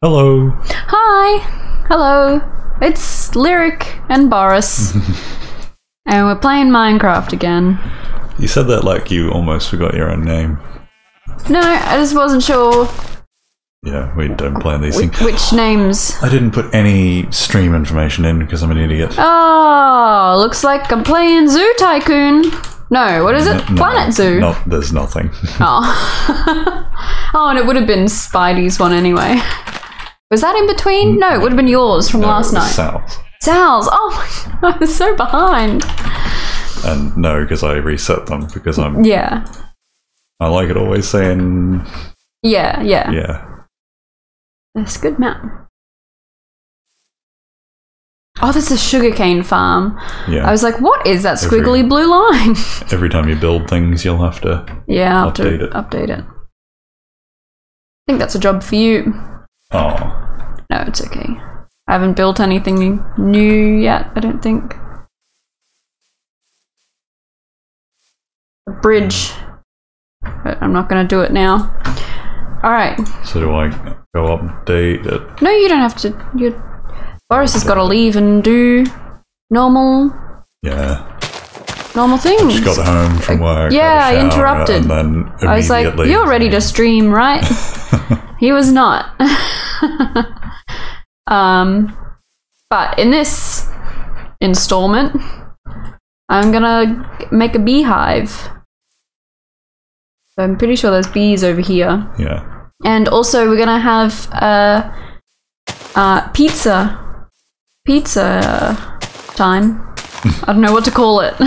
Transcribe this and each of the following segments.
Hello. Hi. Hello. It's Lyic and Boris. And we're playing Minecraft again. You said that like you almost forgot your own name. No, I just wasn't sure. Yeah, we don't plan these things. Which names? I didn't put any stream information in because I'm an idiot. Oh, looks like I'm playing Zoo Tycoon. No, what is it? Planet Zoo. No, there's nothing. Oh. Oh, and it would have been Spidey's one anyway. Was that in between? No, it would have been yours from last night. Sal's. Sal's. Oh my god, I was so behind. And no, because I reset them because I'm... Yeah. I like it always saying... Yeah. Yeah. That's a good map. Oh, that's a sugarcane farm. Yeah. I was like, what is that squiggly blue line? Every time you build things, you'll have to update it. I think that's a job for you. Oh. No, it's okay. I haven't built anything new yet, I don't think. A bridge. But I'm not going to do it now. Alright. So do I go update it? No, you don't have to. Boris has got to leave and do normal things. I just got home from work. Yeah, I interrupted. And then I was like, you're ready to stream, right? He was not. But in this installment, I'm gonna make a beehive. So I'm pretty sure there's bees over here. Yeah. And also we're gonna have pizza time. I don't know what to call it.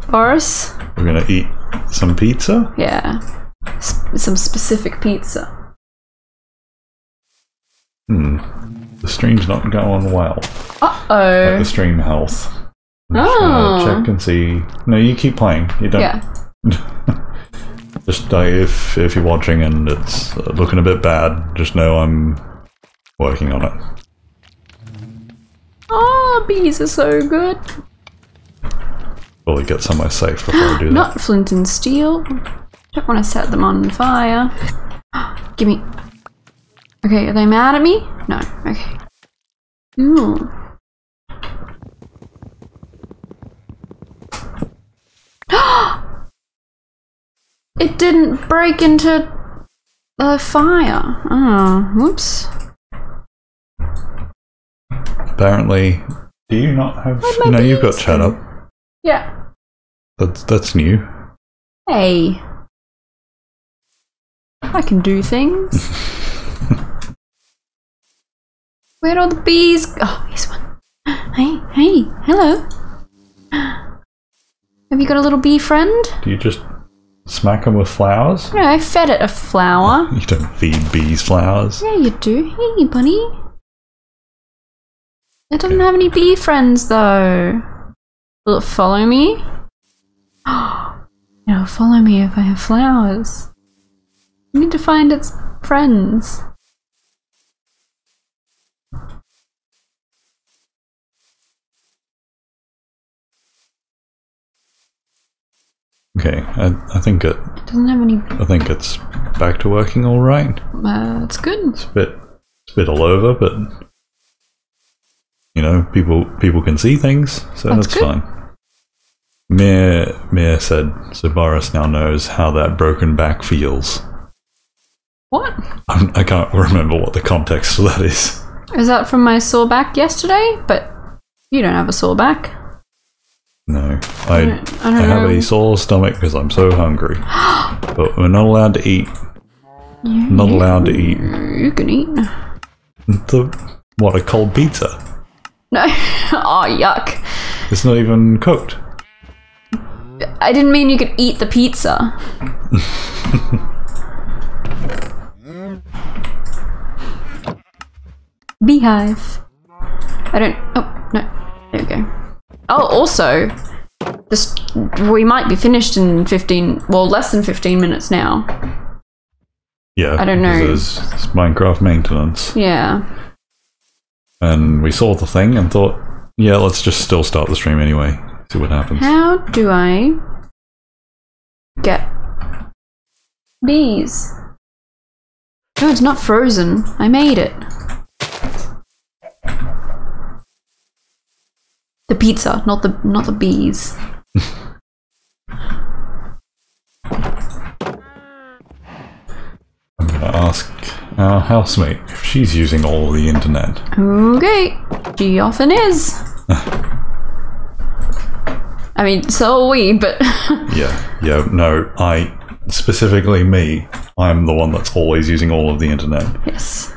Boris? We're gonna eat some pizza? Yeah. Some specific pizza. The stream's not going well. Uh-oh. Like the stream health. Oh. Check and see. No, you keep playing. You don't. Yeah. Just if you're watching and it's looking a bit bad, just know I'm working on it. Oh, bees are so good. Probably get somewhere safe before I do that. Not flint and steel. Don't want to set them on fire. Gimme. Okay, are they mad at me? No. Okay. Ooh. It didn't break into the fire. Oh, whoops. Apparently, do you not have... No, you've got chat up. Yeah. That's new. Hey. I can do things. Where'd all the bees go? Oh, here's one. Hey, hello. Have you got a little bee friend? Do you just smack them with flowers? No, I fed it a flower. You don't feed bees flowers. Yeah, you do. Hey, buddy. It doesn't have any bee friends, though. Will it follow me? It'll follow me if I have flowers. I need to find its friends. Okay, I think it doesn't have any. I think it's back to working all right. That's good. It's a bit all over, but you know, people can see things, so that's fine. Mir said, so Boris now knows how that broken back feels. What? I can't remember what the context for that is. Is that from my sore back yesterday? But you don't have a sore back. No, I have a sore stomach because I'm so hungry. But we're not allowed to eat. Not allowed to eat. You can eat. What, a cold pizza? No. Oh, yuck. It's not even cooked. I didn't mean you could eat the pizza. Beehive. I don't... Oh, no. There we go. Oh, also, we might be finished in 15... Well, less than 15 minutes now. Yeah. I don't know. There's Minecraft maintenance. Yeah. And we saw the thing and thought, yeah, let's just still start the stream anyway. See what happens. How do I get bees? No, it's not frozen. I made it. The pizza, not the bees. I'm gonna ask our housemate if she's using all the internet. Okay, she often is. I mean, so are we, but... yeah, no, specifically me, I'm the one that's always using all of the internet. Yes.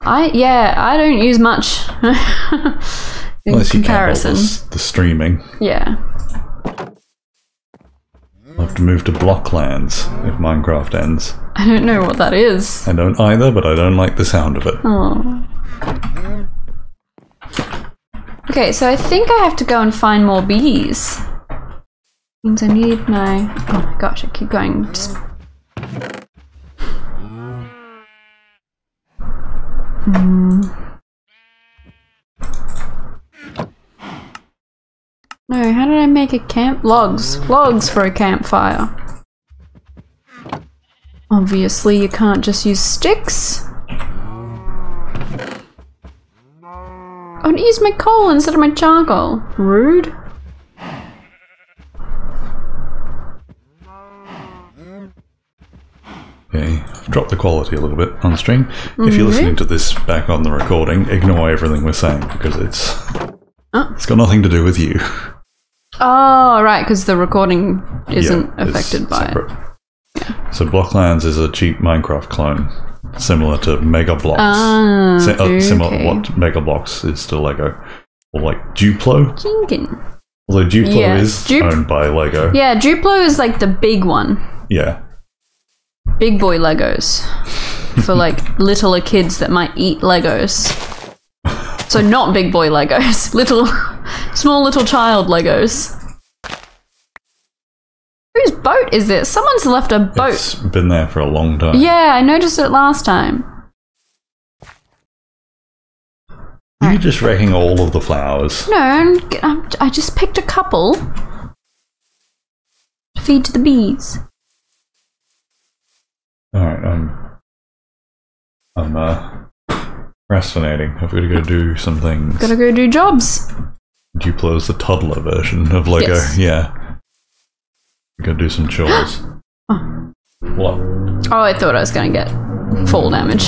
I don't use much in Unless comparison. You count all the streaming. Yeah. I'll have to move to Blocklands if Minecraft ends. I don't know what that is. I don't either, but I don't like the sound of it. Oh. Okay, so I think I have to go and find more bees. Means I need my... Oh my gosh, I keep going. Just... No, how did I make a camp? Logs. Logs for a campfire. Obviously, you can't just use sticks. I would use my coal instead of my charcoal. Rude. Okay, I've dropped the quality a little bit on stream. If you're listening to this back on the recording, ignore everything we're saying because it's got nothing to do with you. Oh, right, because the recording isn't affected by it. Yeah. So Blocklands is a cheap Minecraft clone, similar to Mega Bloks. Similar what Mega Bloks is to Lego. Or like Duplo. Although Duplo is owned by Lego. Yeah, Duplo is like the big one. Yeah. Big boy Legos. For like littler kids that might eat Legos. So not big boy Legos. Small little child Legos. Whose boat is this? Someone's left a boat. It's been there for a long time. Yeah, I noticed it last time. You're just wrecking all of the flowers. No, I just picked a couple to feed to the bees. Alright, I'm procrastinating. I've got to go do some things. Gotta go do jobs. Duplo's the toddler version of Lego. Yes. Yeah. Gotta do some chores. Oh. What? Oh, I thought I was gonna get fall damage.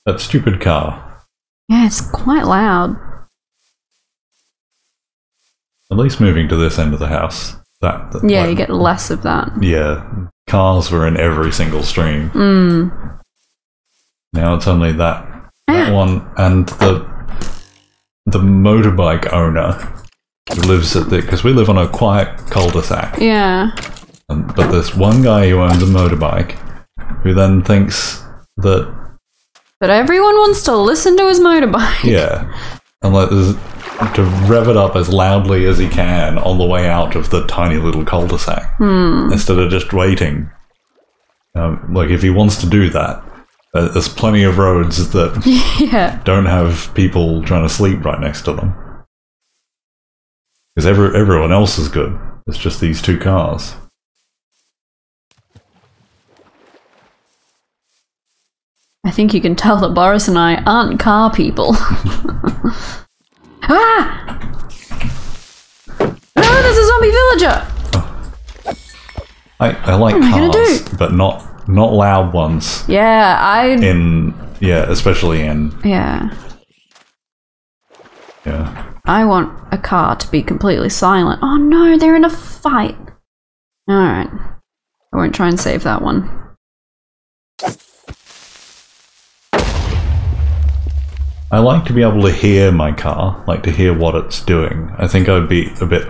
That stupid car. Yeah, it's quite loud. At least moving to this end of the house. Yeah, you get less of that. Yeah. Cars were in every single stream. Now it's only that one and the motorbike owner who lives at because we live on a quiet cul-de-sac. Yeah. But there's one guy who owns a motorbike who then thinks that everyone wants to listen to his motorbike. Yeah. And like to rev it up as loudly as he can on the way out of the tiny little cul-de-sac. Instead of just waiting. Like if he wants to do that, there's plenty of roads that don't have people trying to sleep right next to them. Because everyone else is good. It's just these two cars. I think you can tell that Boris and I aren't car people. Ah! No, there's a zombie villager! I like cars, but not loud ones. Yeah, especially in... Yeah. Yeah. I want a car to be completely silent. Oh no, they're in a fight. Alright. I won't try and save that one. I like to be able to hear my car, like to hear what it's doing. I think I'd be a bit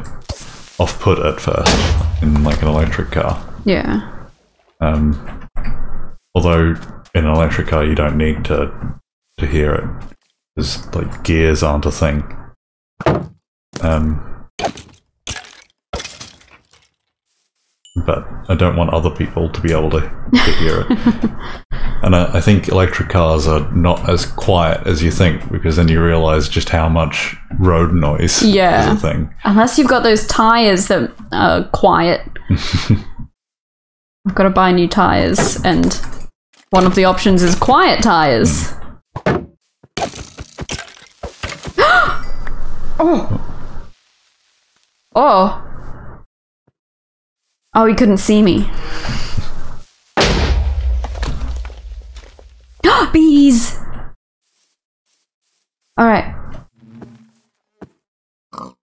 off-put at first in like an electric car. Yeah. Although in an electric car you don't need to hear it. Because like gears aren't a thing. But I don't want other people to be able to hear it. And I think electric cars are not as quiet as you think, because then you realise just how much road noise is a thing. Unless you've got those tyres that are quiet. I've got to buy new tires, and one of the options is quiet tires. Oh! Oh! Oh, he couldn't see me. Bees! Alright.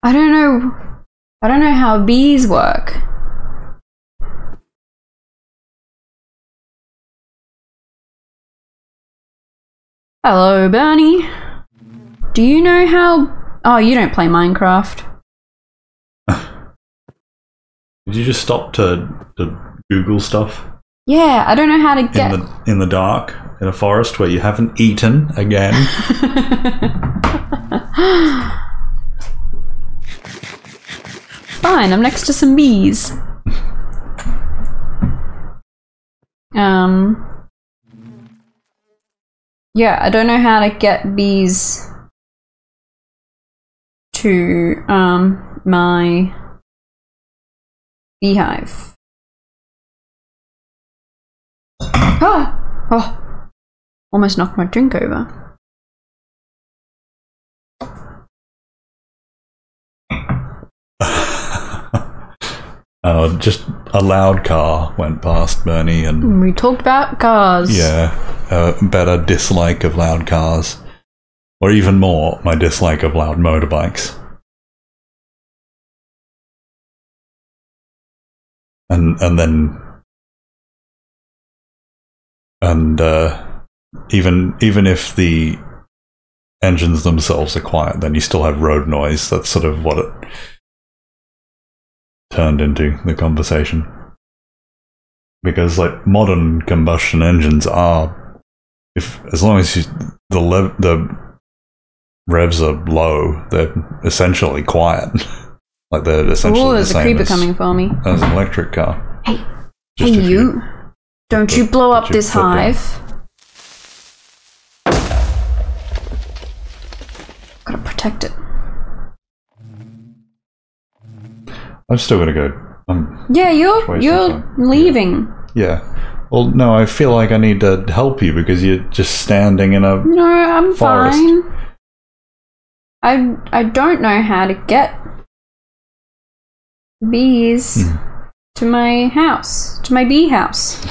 I don't know how bees work. Hello, Bernie. Do you know how... Oh, you don't play Minecraft. Did you just stop to Google stuff? Yeah, I don't know how to get... In the dark, in a forest where you haven't eaten again? Fine, I'm next to some bees. Yeah, I don't know how to get bees to, my beehive. Ah! Oh! Almost knocked my drink over. Just a loud car went past Bernie, and we talked about cars. Yeah, better dislike of loud cars, or even more, my dislike of loud motorbikes. Even if the engines themselves are quiet, then you still have road noise. That's sort of what it turned into, the conversation. Because like modern combustion engines are, as long as the revs are low, they're essentially quiet. Like they're essentially there's the same a creeper coming for me. As an electric car. Hey, you! Don't you blow up this hive. Gotta protect it. I'm still gonna go. Yeah, you're leaving. Yeah. Well, no, I feel like I need to help you because you're just standing in a No, I'm forest. fine. I don't know how to get bees to my house, to my bee house.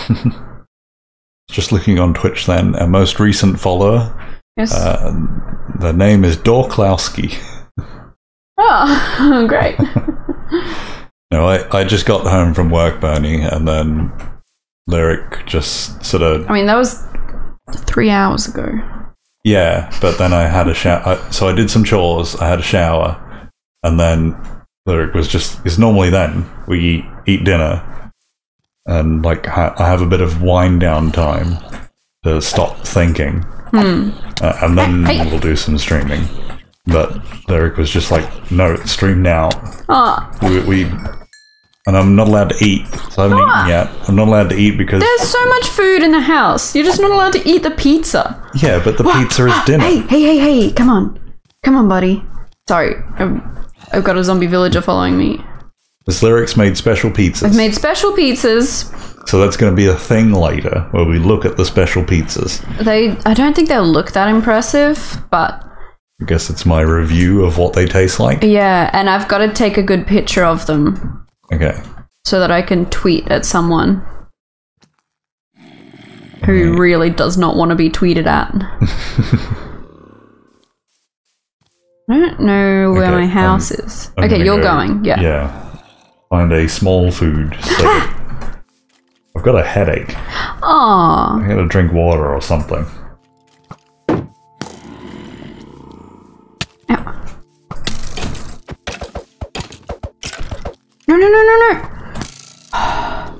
Just looking on Twitch then, our most recent follower. Yes. The name is Dorklowski. Oh, great. No, I just got home from work, Bernie, and then Lyic just sort of... I mean, that was 3 hours ago. Yeah, but then I had a shower. So I did some chores, I had a shower, and then Lyic was just... Because normally then, we eat dinner, and like I have a bit of wind down time to stop thinking. And then we'll do some streaming. But Lyic was just like, no, stream now. And I'm not allowed to eat, so I haven't eaten yet. I'm not allowed to eat because... There's so much food in the house. You're just not allowed to eat the pizza. Yeah, but the pizza is dinner. Hey, come on. Come on, buddy. Sorry, I've got a zombie villager following me. This Lyric's made special pizzas. I've made special pizzas. So that's going to be a thing later, where we look at the special pizzas. I don't think they'll look that impressive, but... I guess it's my review of what they taste like. Yeah, and I've got to take a good picture of them. Okay. So that I can tweet at someone who really does not want to be tweeted at. I don't know where my house is. Okay, you're going. Yeah. Yeah. Find a small food. So I've got a headache. Aww. I gotta drink water or something. No. Ow.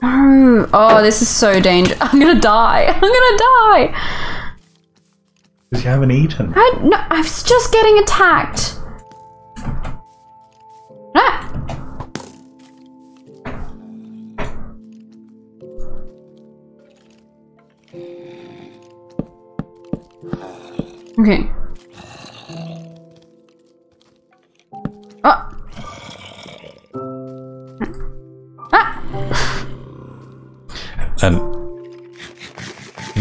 No. Oh, this is so dangerous. I'm gonna die. Because you haven't eaten. I was just getting attacked. Ah. Okay. Oh. Ah.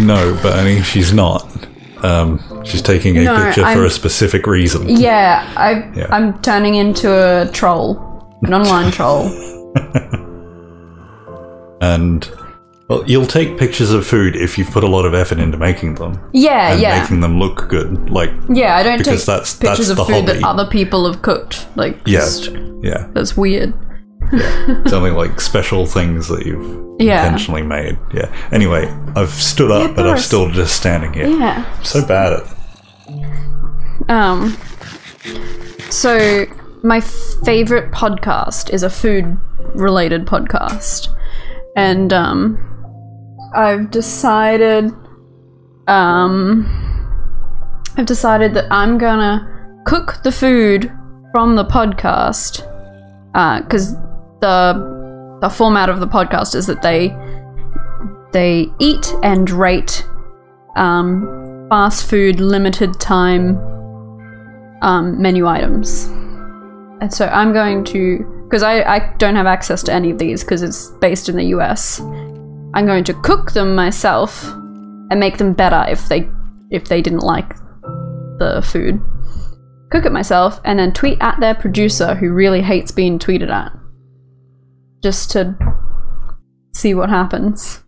No, Bernie, she's not. She's taking a picture for a specific reason. Yeah, I'm turning into a troll. An online troll. And, well, you'll take pictures of food if you've put a lot of effort into making them. Yeah, and making them look good. Like, yeah, I don't take that's pictures of the food hobby. that other people have cooked. Like, yeah. That's weird. Yeah. It's only like special things that you've intentionally made. Yeah. Anyway, I've stood up, but I'm still just standing here. Yeah. So bad at it. So my favorite podcast is a food-related podcast, and I've decided that I'm gonna cook the food from the podcast, because the format of the podcast is that they eat and rate fast food limited time menu items. And so I'm going to, because I don't have access to any of these because it's based in the US, I'm going to cook them myself and make them better if they didn't like the food. Cook it myself and then tweet at their producer who really hates being tweeted at, just to see what happens.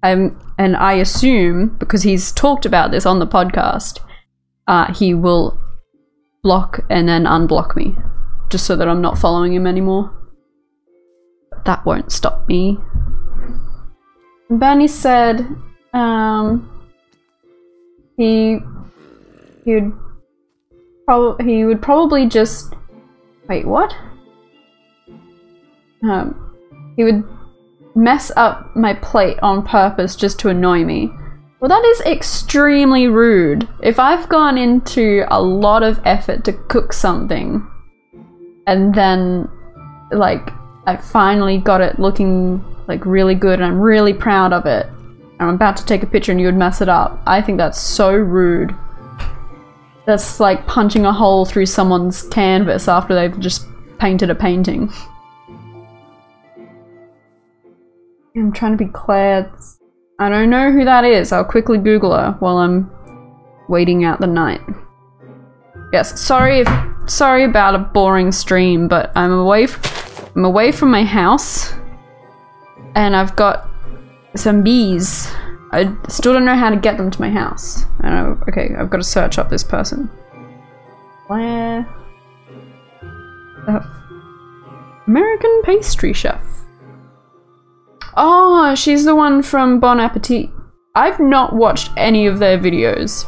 And I assume, because he's talked about this on the podcast, he will block and then unblock me, just so that I'm not following him anymore. But that won't stop me. Bernie said he would probably just... Wait, what? He would mess up my plate on purpose just to annoy me. Well, that is extremely rude. If I've gone into a lot of effort to cook something and then, like, I finally got it looking, like, really good and I'm really proud of it, and I'm about to take a picture and you would mess it up, I think that's so rude. That's like punching a hole through someone's canvas after they've just painted a painting. I'm trying to be Claire. I don't know who that is. I'll quickly Google her while I'm waiting out the night. Yes, sorry about a boring stream, but I'm away from my house, and I've got some bees. I still don't know how to get them to my house. Okay, I've got to search up this person. Claire. American pastry chef. Oh, she's the one from Bon Appetit. I've not watched any of their videos.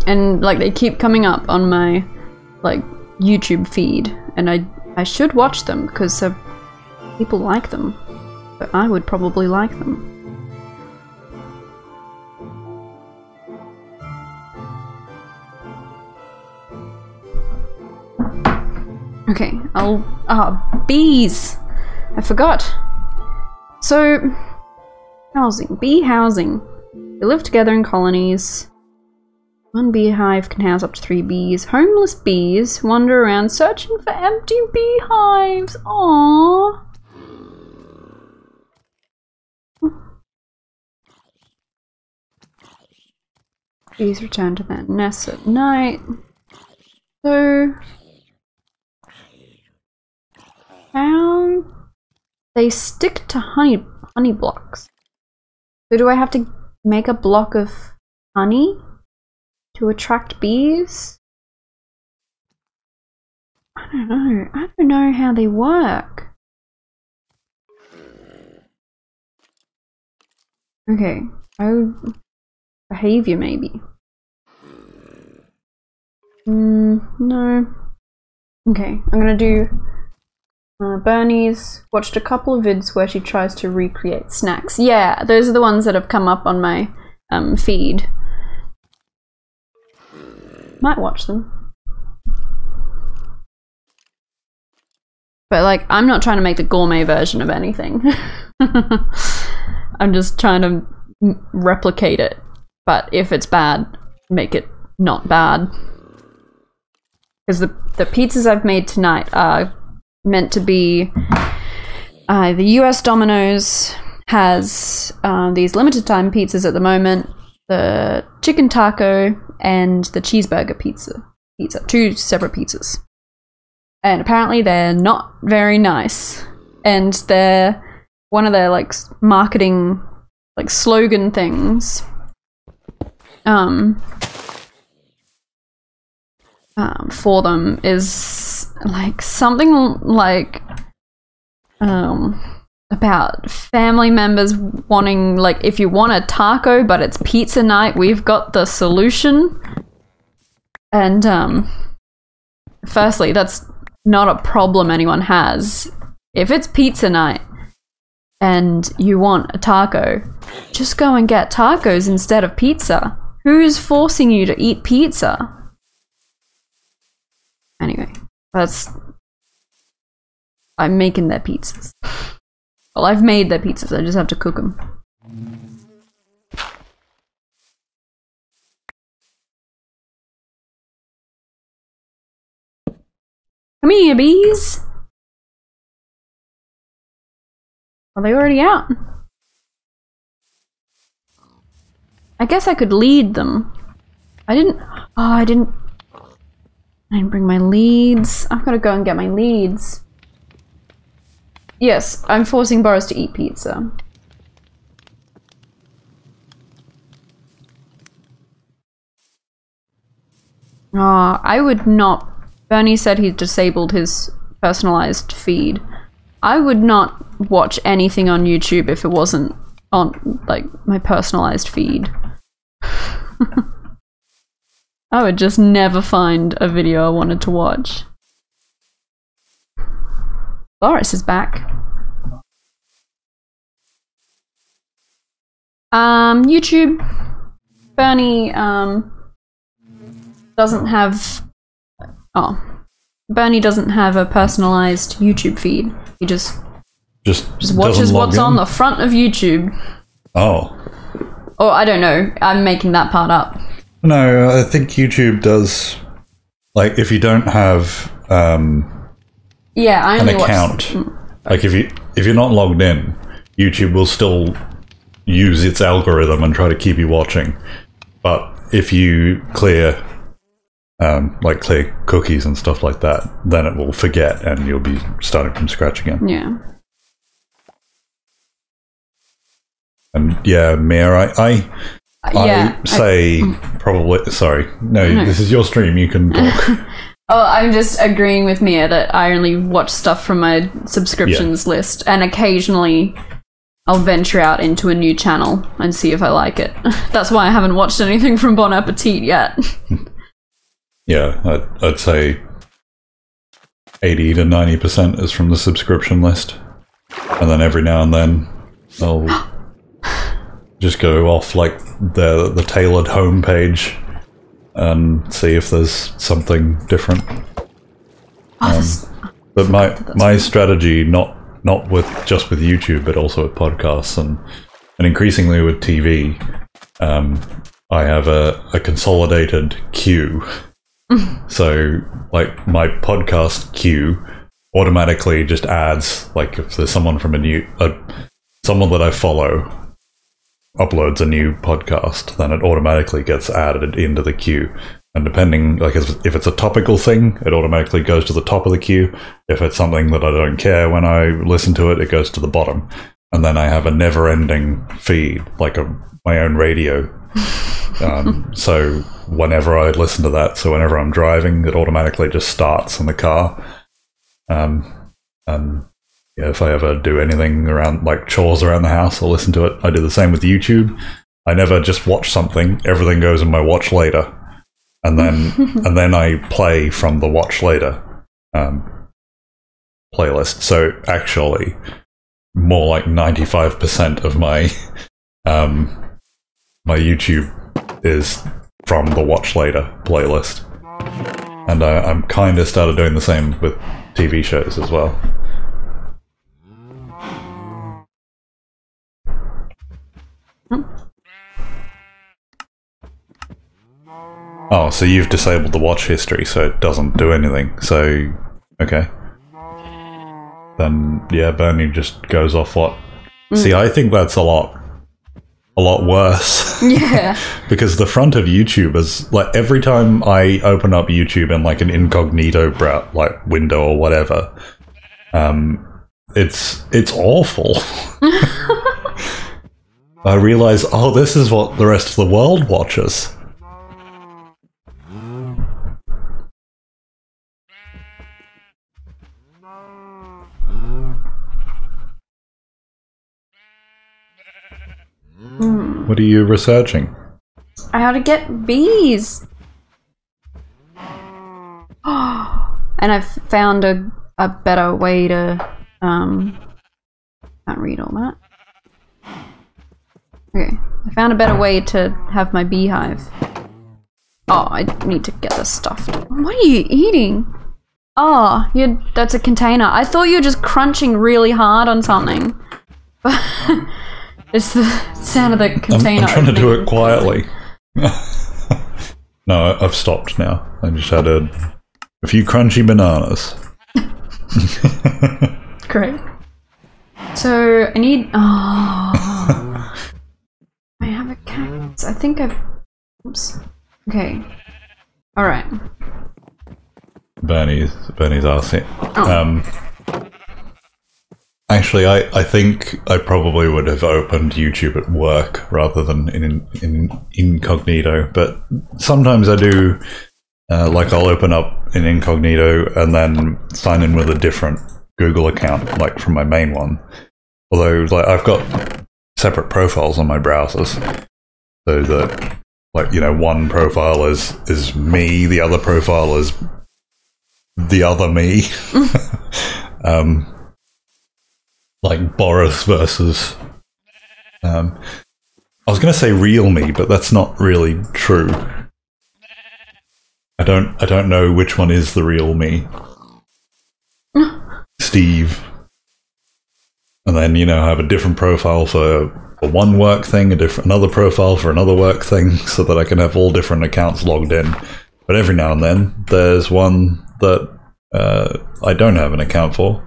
And, like, they keep coming up on my, like, YouTube feed. And I should watch them, because people like them. But I would probably like them. Okay, bees! I forgot. So, housing. Bee housing. They live together in colonies. One beehive can house up to 3 bees. Homeless bees wander around searching for empty beehives. Aww. Bees return to their nests at night. So, how they stick to honey blocks. So do I have to make a block of honey to attract bees? I don't know. I don't know how they work. Okay. Behavior maybe. No. Okay, I'm gonna do Bernie's watched a couple of vids where she tries to recreate snacks. Yeah, those are the ones that have come up on my feed. Might watch them. But, like, I'm not trying to make the gourmet version of anything. I'm just trying to replicate it. But if it's bad, make it not bad. Because the pizzas I've made tonight are meant to be the US Domino's has these limited time pizzas at the moment. The chicken taco and the cheeseburger pizza. 2 separate pizzas. And apparently they're not very nice. And they're one of their like marketing like slogan things. For them is like something like about family members wanting, like, if you want a taco but it's pizza night, we've got the solution. And firstly, that's not a problem anyone has. If it's pizza night and you want a taco, just go and get tacos instead of pizza. Who's forcing you to eat pizza? Anyway, I'm making their pizzas. Well, I've made their pizzas, I just have to cook them. Come here, bees! Are they already out? I guess I could lead them. I didn't bring my leads. I've got to go and get my leads. Yes, I'm forcing Boris to eat pizza. I would not... Bernie said he disabled his personalized feed. I would not watch anything on YouTube if it wasn't on, like, my personalized feed. I would just never find a video I wanted to watch. Boris is back. YouTube. Bernie, doesn't have... Oh. Bernie doesn't have a personalized YouTube feed. He just watches what's on the front of YouTube. Oh. Or I don't know. I'm making that part up. No, I think YouTube does. Like, if you don't have yeah, I an only account, like if you're not logged in, YouTube will still use its algorithm and try to keep you watching. But if you clear cookies and stuff like that, then it will forget and you'll be starting from scratch again. Yeah. And yeah, Mia, I say probably... Sorry. No, this is your stream. You can talk. Oh, I'm just agreeing with Mia that I only watch stuff from my subscriptions list, and occasionally I'll venture out into a new channel and see if I like it. That's why I haven't watched anything from Bon Appetit yet. Yeah, I'd say 80 to 90% is from the subscription list. And then every now and then I'll just go off like the tailored homepage and see if there's something different. But my strategy, not just with YouTube, but also with podcasts and increasingly with TV, I have a consolidated queue. So, like, my podcast queue automatically just adds, like, if there's someone from someone that I follow uploads a new podcast, then it automatically gets added into the queue. And depending, like, if it's a topical thing, it automatically goes to the top of the queue. If it's something that I don't care when I listen to it, it goes to the bottom. And then I have a never-ending feed, like my own radio. So whenever I listen to that, so whenever I'm driving, it automatically just starts in the car. And yeah, if I ever do anything around, like chores around the house, I'll listen to it. I do the same with YouTube. I never just watch something. Everything goes in my watch later. And then I play from the watch later playlist. So actually, more like 95% of my my YouTube is from the watch later playlist. And I'm kind of started doing the same with TV shows as well. Oh, so you've disabled the watch history, so it doesn't do anything. So, okay. Then, yeah, Bernie just goes off what See, I think that's a lot worse. Yeah. Because the front of YouTube is like every time I open up YouTube in like an incognito window or whatever, it's awful. I realize, oh, this is what the rest of the world watches. What are you researching? How to get bees. And I've found a better way to can't read all that. Okay, I found a better way to have my beehive. Oh, I need to get this stuffed. What are you eating? Oh, that's a container. I thought you were just crunching really hard on something. But it's the sound of the container. I'm trying to do it quietly. No, I've stopped now. I just had a few crunchy bananas. Great. So, I need... Oh... I have a cactus. I think I've... Oops. Okay. Alright. Bernie's asking. Oh. Actually, I think I probably would have opened YouTube at work rather than in incognito, but sometimes I do, like I'll open up in incognito and then sign in with a different Google account, like from my main one. Although, like, I've got separate profiles on my browsers, so that, like, you know, one profile is me, the other profile is the other me. Like Boris versus I was gonna say real me, but that's not really true. I don't know which one is the real me. Steve. And then, you know, I have a different profile for one work thing, another profile for another work thing, so that I can have all different accounts logged in. But every now and then there's one that I don't have an account for.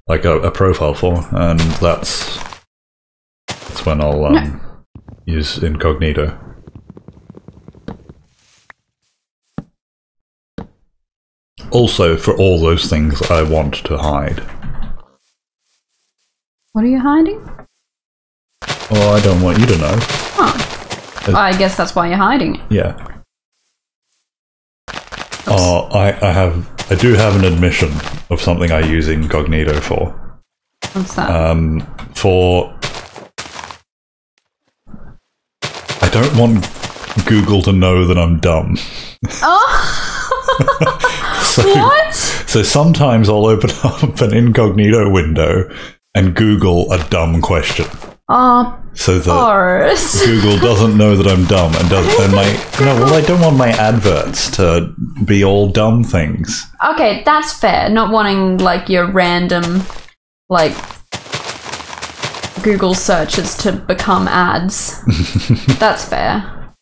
Like a profile for, and that's when I'll use incognito. Also, for all those things I want to hide. What are you hiding? Oh, I don't want you to know. Oh. Well, I guess that's why you're hiding it. Yeah. Oops. Oh, I do have an admission of something I use incognito for. What's that? I don't want Google to know that I'm dumb. Oh! What? So sometimes I'll open up an incognito window and Google a dumb question. So that Google doesn't know that I'm dumb and I don't want my adverts to be all dumb things. Okay, that's fair. Not wanting like your random like Google searches to become ads. That's fair.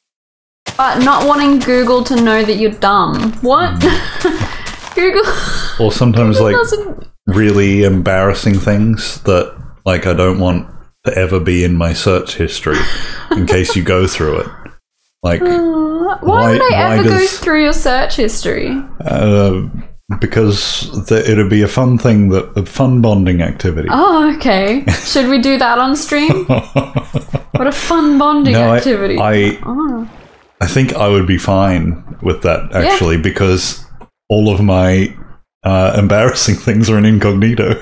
But not wanting Google to know that you're dumb. What? Google. Or sometimes Google like really embarrassing things that like I don't want to ever be in my search history in case you go through it. Like, why would I ever go through your search history? Because it'd be a fun thing, a fun bonding activity. Oh, okay. Should we do that on stream? What a fun bonding activity. I think I would be fine with that, actually, because all of my embarrassing things are in incognito.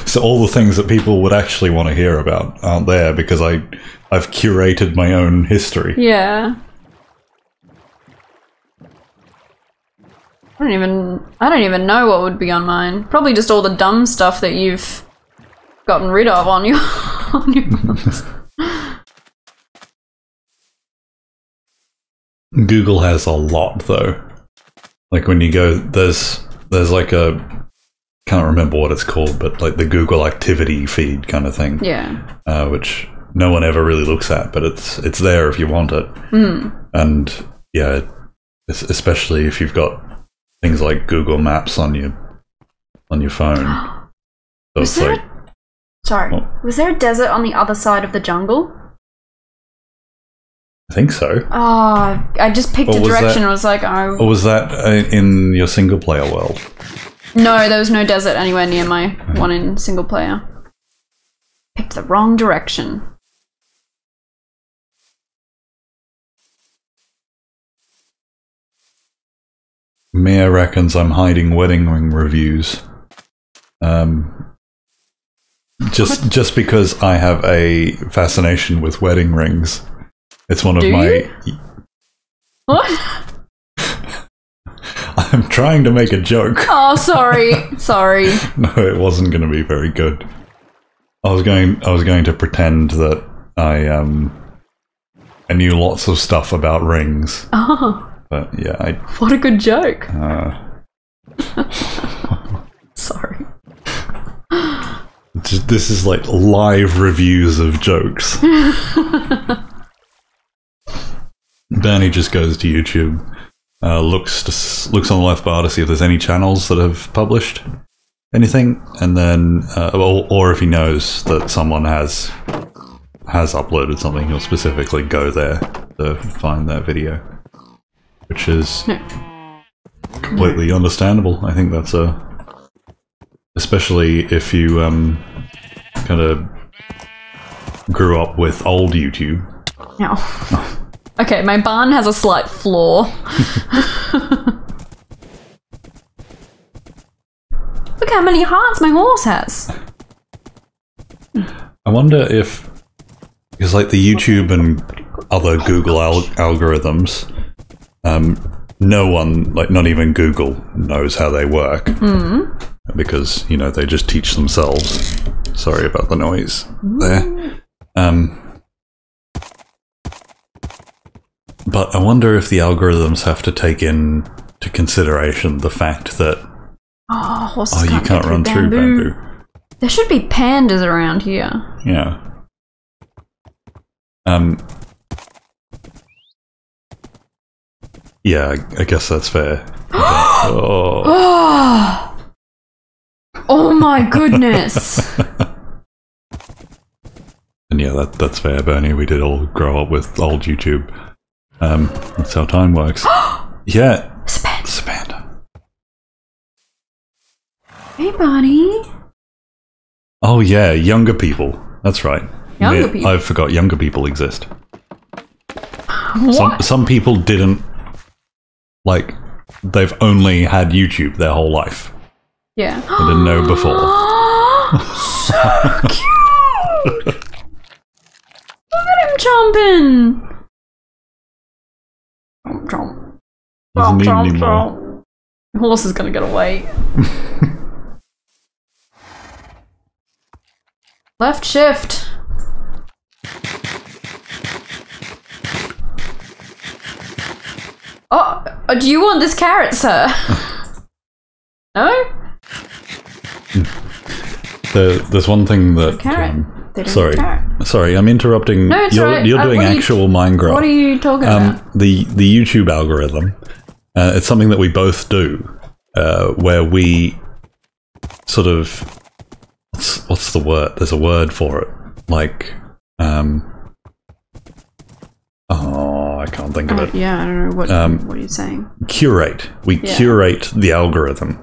So all the things that people would actually want to hear about aren't there because I've curated my own history. Yeah. I don't even know what would be on mine. Probably just all the dumb stuff that you've gotten rid of on your post. Google has a lot though. Like when you go, there's like a, can't remember what it's called, but like the Google activity feed kind of thing. Yeah. Which no one ever really looks at, but it's there if you want it. And yeah, especially if you've got things like Google Maps on your phone. So Sorry. Oh. Was there a desert on the other side of the jungle? I think so. Oh, I just picked a direction and was like, oh. Or was that in your single player world? No, there was no desert anywhere near my one in single player. Picked the wrong direction. Mia reckons I'm hiding wedding ring reviews. Just because I have a fascination with wedding rings. It's one of my... What? I'm trying to make a joke. Oh, sorry. Sorry. No, it wasn't going to be very good. I was going to pretend that I knew lots of stuff about rings. Oh. But yeah, what a good joke. Sorry. This is like live reviews of jokes. Bernie just goes to YouTube, looks on the left bar to see if there's any channels that have published anything, and then, or if he knows that someone has uploaded something, he'll specifically go there to find that video, which is completely understandable. I think that's especially if you kind of grew up with old YouTube. No. Okay, my barn has a slight flaw. Look how many hearts my horse has. I wonder if, because like the YouTube and other Google algorithms, no one, like not even Google, knows how they work. Because, you know, they just teach themselves. Sorry about the noise there. But I wonder if the algorithms have to take into consideration the fact that you can't run through bamboo. There should be pandas around here. Yeah. Yeah, I guess that's fair. Oh my goodness. And yeah, that's fair, Bernie. We did all grow up with old YouTube. That's how time works. Yeah. It's a panda. Hey, buddy. Oh yeah, younger people. That's right. Younger people? I forgot younger people exist. What? Some people didn't, like, they've only had YouTube their whole life. Yeah. They didn't know before. So cute! Look at him chomping! Chomp, chomp. Doesn't need any more. The horse is gonna get away. Left shift. Oh, do you want this carrot, sir? No? There's one thing that... Sorry, I'm interrupting. No, it's you're doing actual Minecraft. What are you talking about? The YouTube algorithm. It's something that we both do, where we sort of... What's the word? There's a word for it. Like, I can't think of it. Yeah, I don't know what are you saying. Curate. We curate the algorithm.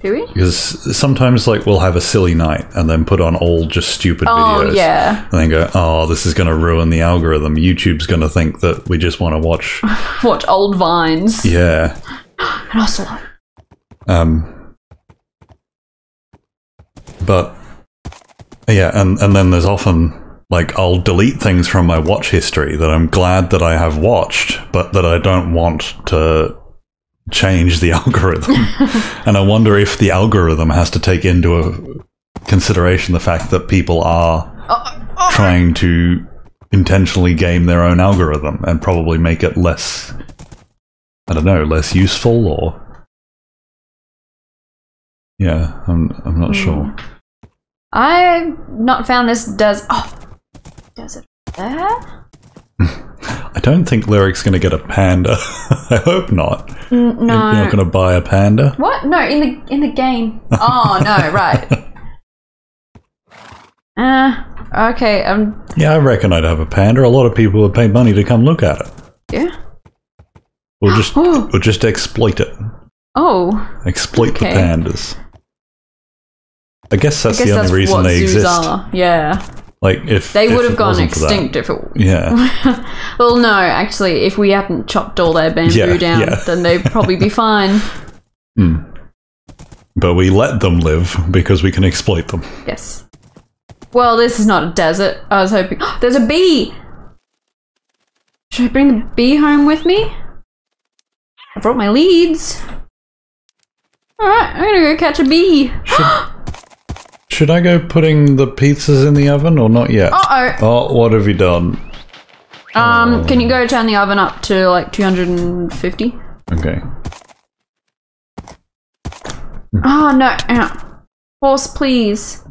Do we? Because sometimes, like, we'll have a silly night and then put on all just stupid videos. Oh, yeah. And then go, oh, this is going to ruin the algorithm. YouTube's going to think that we just want to watch... watch old vines. Yeah. And also... But, yeah, and then there's often, like, I'll delete things from my watch history that I'm glad that I have watched, but that I don't want to change the algorithm. And I wonder if the algorithm has to take into consideration the fact that people are trying to intentionally game their own algorithm and probably make it less, I don't know, less useful, or... Yeah, I'm not sure. I've not found this desert there? I don't think Lyric's going to get a panda. I hope not. No. You're not going to buy a panda? What? No, in the game. Oh, no, right. Okay, Yeah, I reckon I'd have a panda. A lot of people would pay money to come look at it. Yeah? We'll just exploit it. Oh. Exploit the pandas. I guess that's the only reason they exist. Are. Yeah. Like, if they would have gone extinct if it... Yeah. Well, no, actually, if we hadn't chopped all their bamboo down, then they'd probably be fine. But we let them live because we can exploit them. Yes. Well, this is not a desert. I was hoping... There's a bee! Should I bring the bee home with me? I brought my leads. Alright, I'm gonna go catch a bee. Should I go putting the pizzas in the oven or not yet? Uh-oh. Oh, what have you done? Can you go turn the oven up to like 250? Okay. Oh, no. Ow. Horse, please.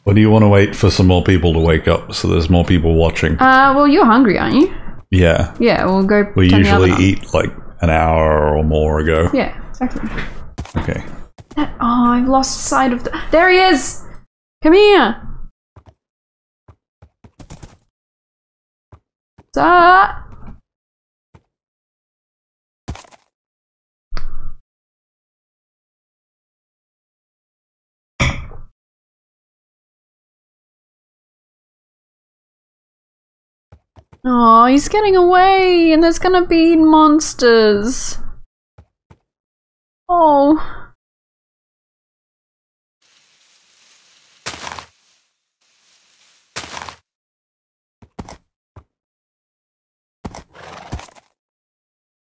Or do you want to wait for some more people to wake up so there's more people watching? Well, you're hungry, aren't you? Yeah. Yeah, we'll go. We usually eat like an hour or more ago. Yeah, exactly. Okay. Oh, I've lost sight of the... There he is! Come here! Sir! Oh, he's getting away, and there's gonna be monsters. Oh.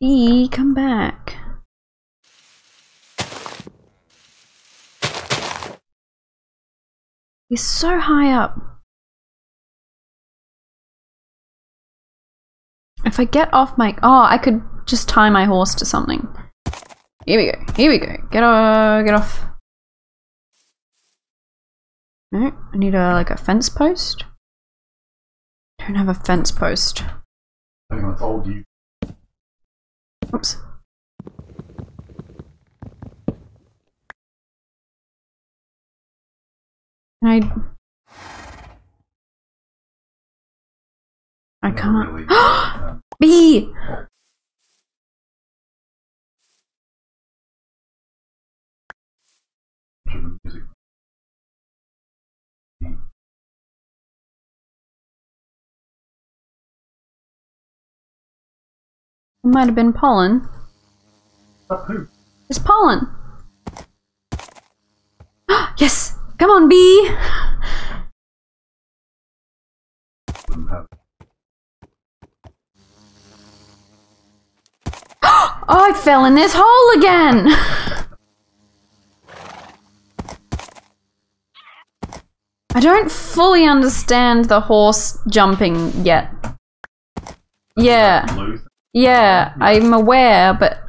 Bee, come back. He's so high up. If I get off my... Oh, I could just tie my horse to something. Here we go. Here we go. Get off. No, I need like a fence post. Don't have a fence post. I think I told you. Oops. Can I can't. Really bee! It might have been pollen. Who? It's pollen. Yes! Come on, bee! Oh, I fell in this hole again! I don't fully understand the horse jumping yet. Yeah. Yeah, I'm aware, but...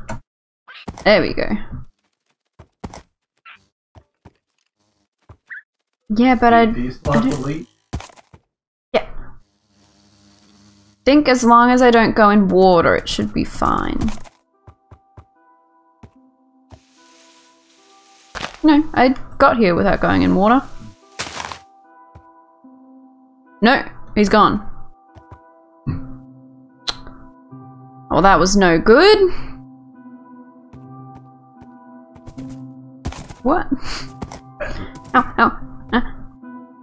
There we go. Yeah, but I don't... Yeah. Think as long as I don't go in water, it should be fine. No, I got here without going in water. No, he's gone. Well, that was no good. What? Ow, ow.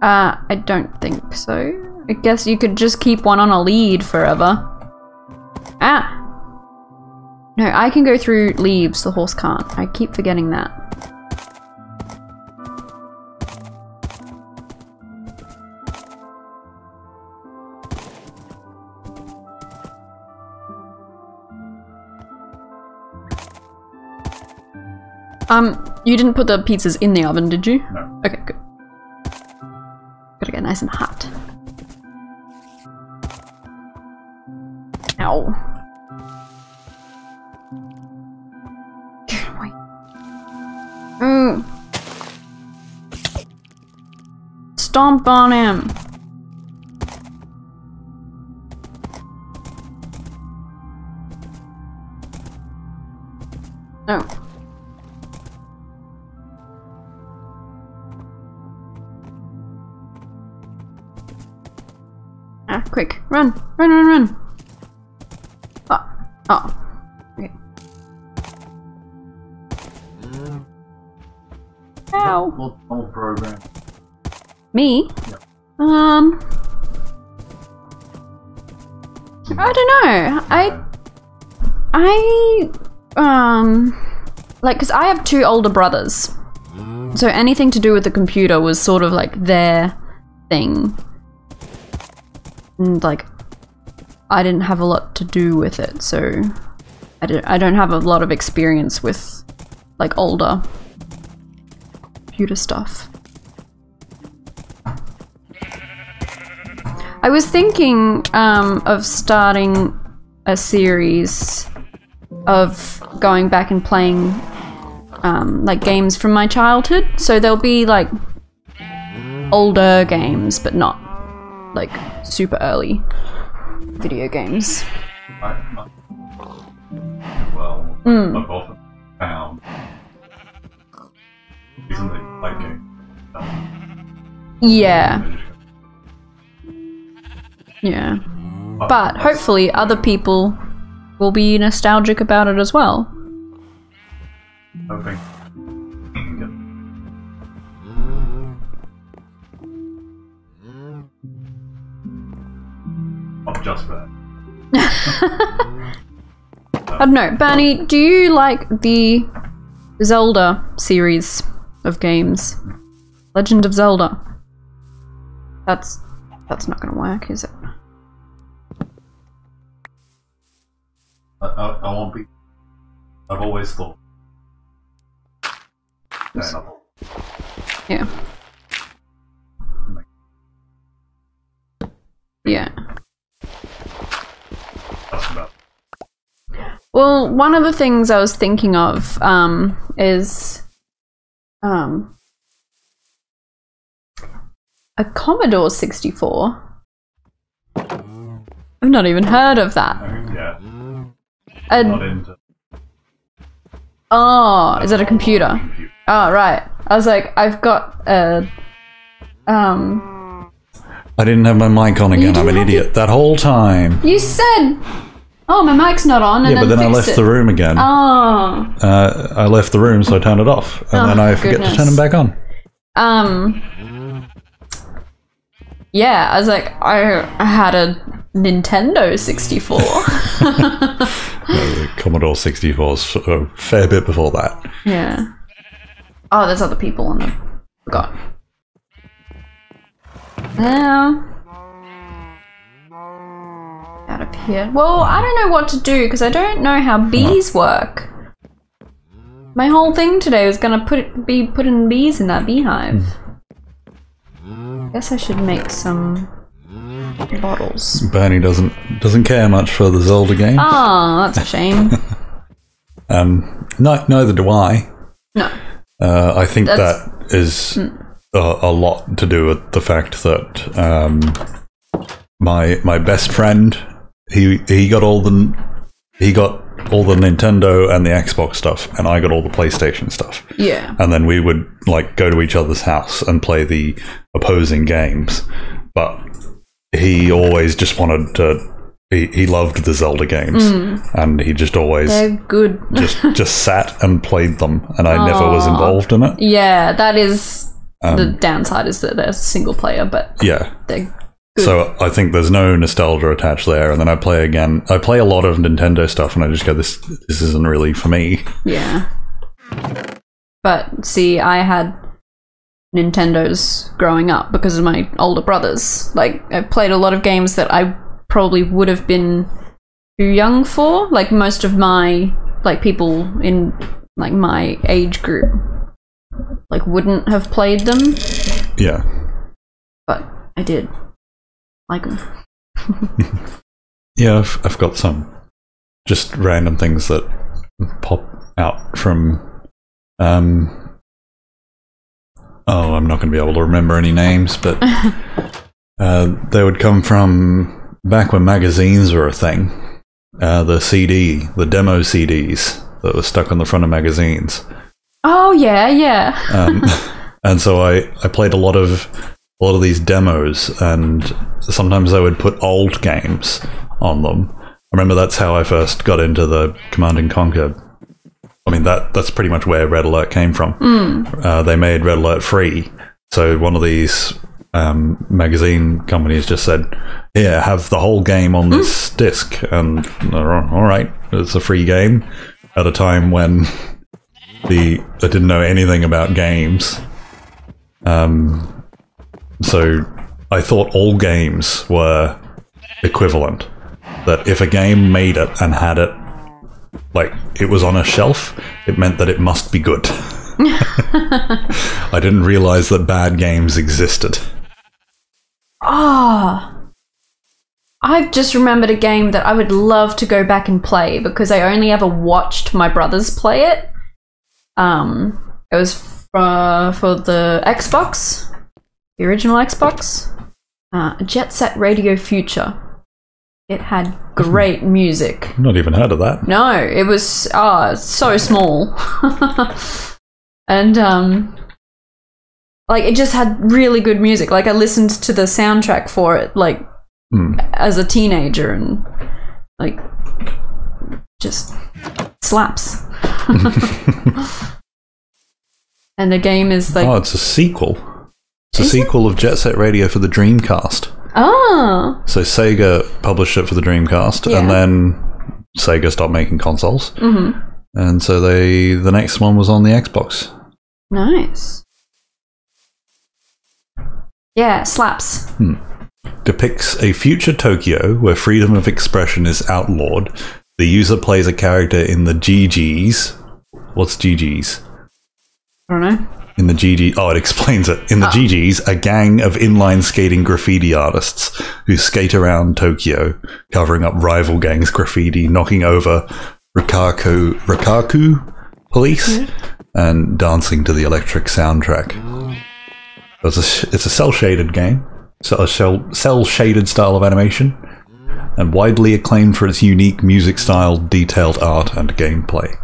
I don't think so. I guess you could just keep one on a lead forever. Ah! No, I can go through leaves, the horse can't. I keep forgetting that. You didn't put the pizzas in the oven, did you? No. Okay, good. Gotta get nice and hot. Ow. Get away. Stomp on him. No. quick. Run. Run. Oh. Okay. Ow. What old program? Me? Yeah. I don't know. Like, because I have 2 older brothers. So anything to do with the computer was sort of like their thing. And like, I didn't have a lot to do with it, so I don't have a lot of experience with like older computer stuff. I was thinking of starting a series of going back and playing like games from my childhood. So there'll be like older games, but not like super early video games. Well, I've often found isn't it like game? Yeah. Yeah. But hopefully other people will be nostalgic about it as well. Hoping. Not just that. I don't know. Bernie, do you like the Zelda series of games? Legend of Zelda. That's not gonna work, is it? I won't be. I've always thought. Yeah. Yeah. Well, one of the things I was thinking of is a Commodore 64. I've not even heard of that. Yeah. Not into. Oh, is that a computer? Oh, right. I was like, I've got a I didn't have my mic on again. I'm an idiot that whole time. You said, "Oh, my mic's not on," and yeah, but then I left the room again. Oh. I left the room, so I turned it off, and then I forget to turn them back on. Yeah, I was like, I had a Nintendo 64. The Commodore 64 is a fair bit before that. Yeah. Oh, there's other people on them. Forgot. Out of here. Well, I don't know what to do because I don't know how bees work. My whole thing today was gonna be putting bees in that beehive. Guess I should make some bottles. Bernie doesn't care much for the Zelda game. Oh, that's a shame. Neither do I. No. I think that is a lot to do with the fact that my best friend he got all the Nintendo and the Xbox stuff, and I got all the PlayStation stuff. Yeah. And then we would like go to each other's house and play the opposing games, but he always just wanted to. He loved the Zelda games, and he just always they're good. just sat and played them, and I never was involved in it. Yeah, that is the downside, is that they're single player, but yeah, they're good. So I think there's no nostalgia attached there, and then I play again. I play a lot of Nintendo stuff, and I just go, this isn't really for me. Yeah. But see, I had Nintendos growing up because of my older brothers. Like, I played a lot of games that I probably would have been too young for. Like, most of my, like, people in, like, my age group, like, wouldn't have played them. Yeah. But I did like them. Yeah, I've got some just random things that pop out from oh, I'm not going to be able to remember any names, but they would come from back when magazines were a thing. The demo CDs that were stuck on the front of magazines. Oh, yeah. And so I played a lot of a lot of these demos, and sometimes they would put old games on them. I remember that's how I first got into the Command & Conquer. I mean, that's pretty much where Red Alert came from. They made Red Alert free, so one of these magazine companies just said, "Here, have the whole game on this disc," and all right, it's a free game at a time when I didn't know anything about games. So I thought all games were equivalent. That if a game made it and had it, like it was on a shelf, it meant that it must be good. I didn't realize that bad games existed. I've just remembered a game that I would love to go back and play because I only ever watched my brothers play it. It was for the Xbox, the original Xbox, Jet Set Radio Future. It had great music. Not even heard of that. No, it was so small. And like it just had really good music. Like I listened to the soundtrack for it like as a teenager, and like just slaps. And the game is like, it's a sequel. It's a sequel of Jet Set Radio for the Dreamcast. Oh. So Sega published it for the Dreamcast, and then Sega stopped making consoles. And so the next one was on the Xbox. Nice. Yeah, slaps. Depicts a future Tokyo where freedom of expression is outlawed. The user plays a character in the GGs. What's GGs? I don't know. In the GG, it explains it. In the GGs, a gang of inline skating graffiti artists who skate around Tokyo, covering up rival gangs' graffiti, knocking over Rikaku police, and dancing to the electric soundtrack. It's a cel-shaded game, a cel-shaded style of animation, and widely acclaimed for its unique music style, detailed art, and gameplay.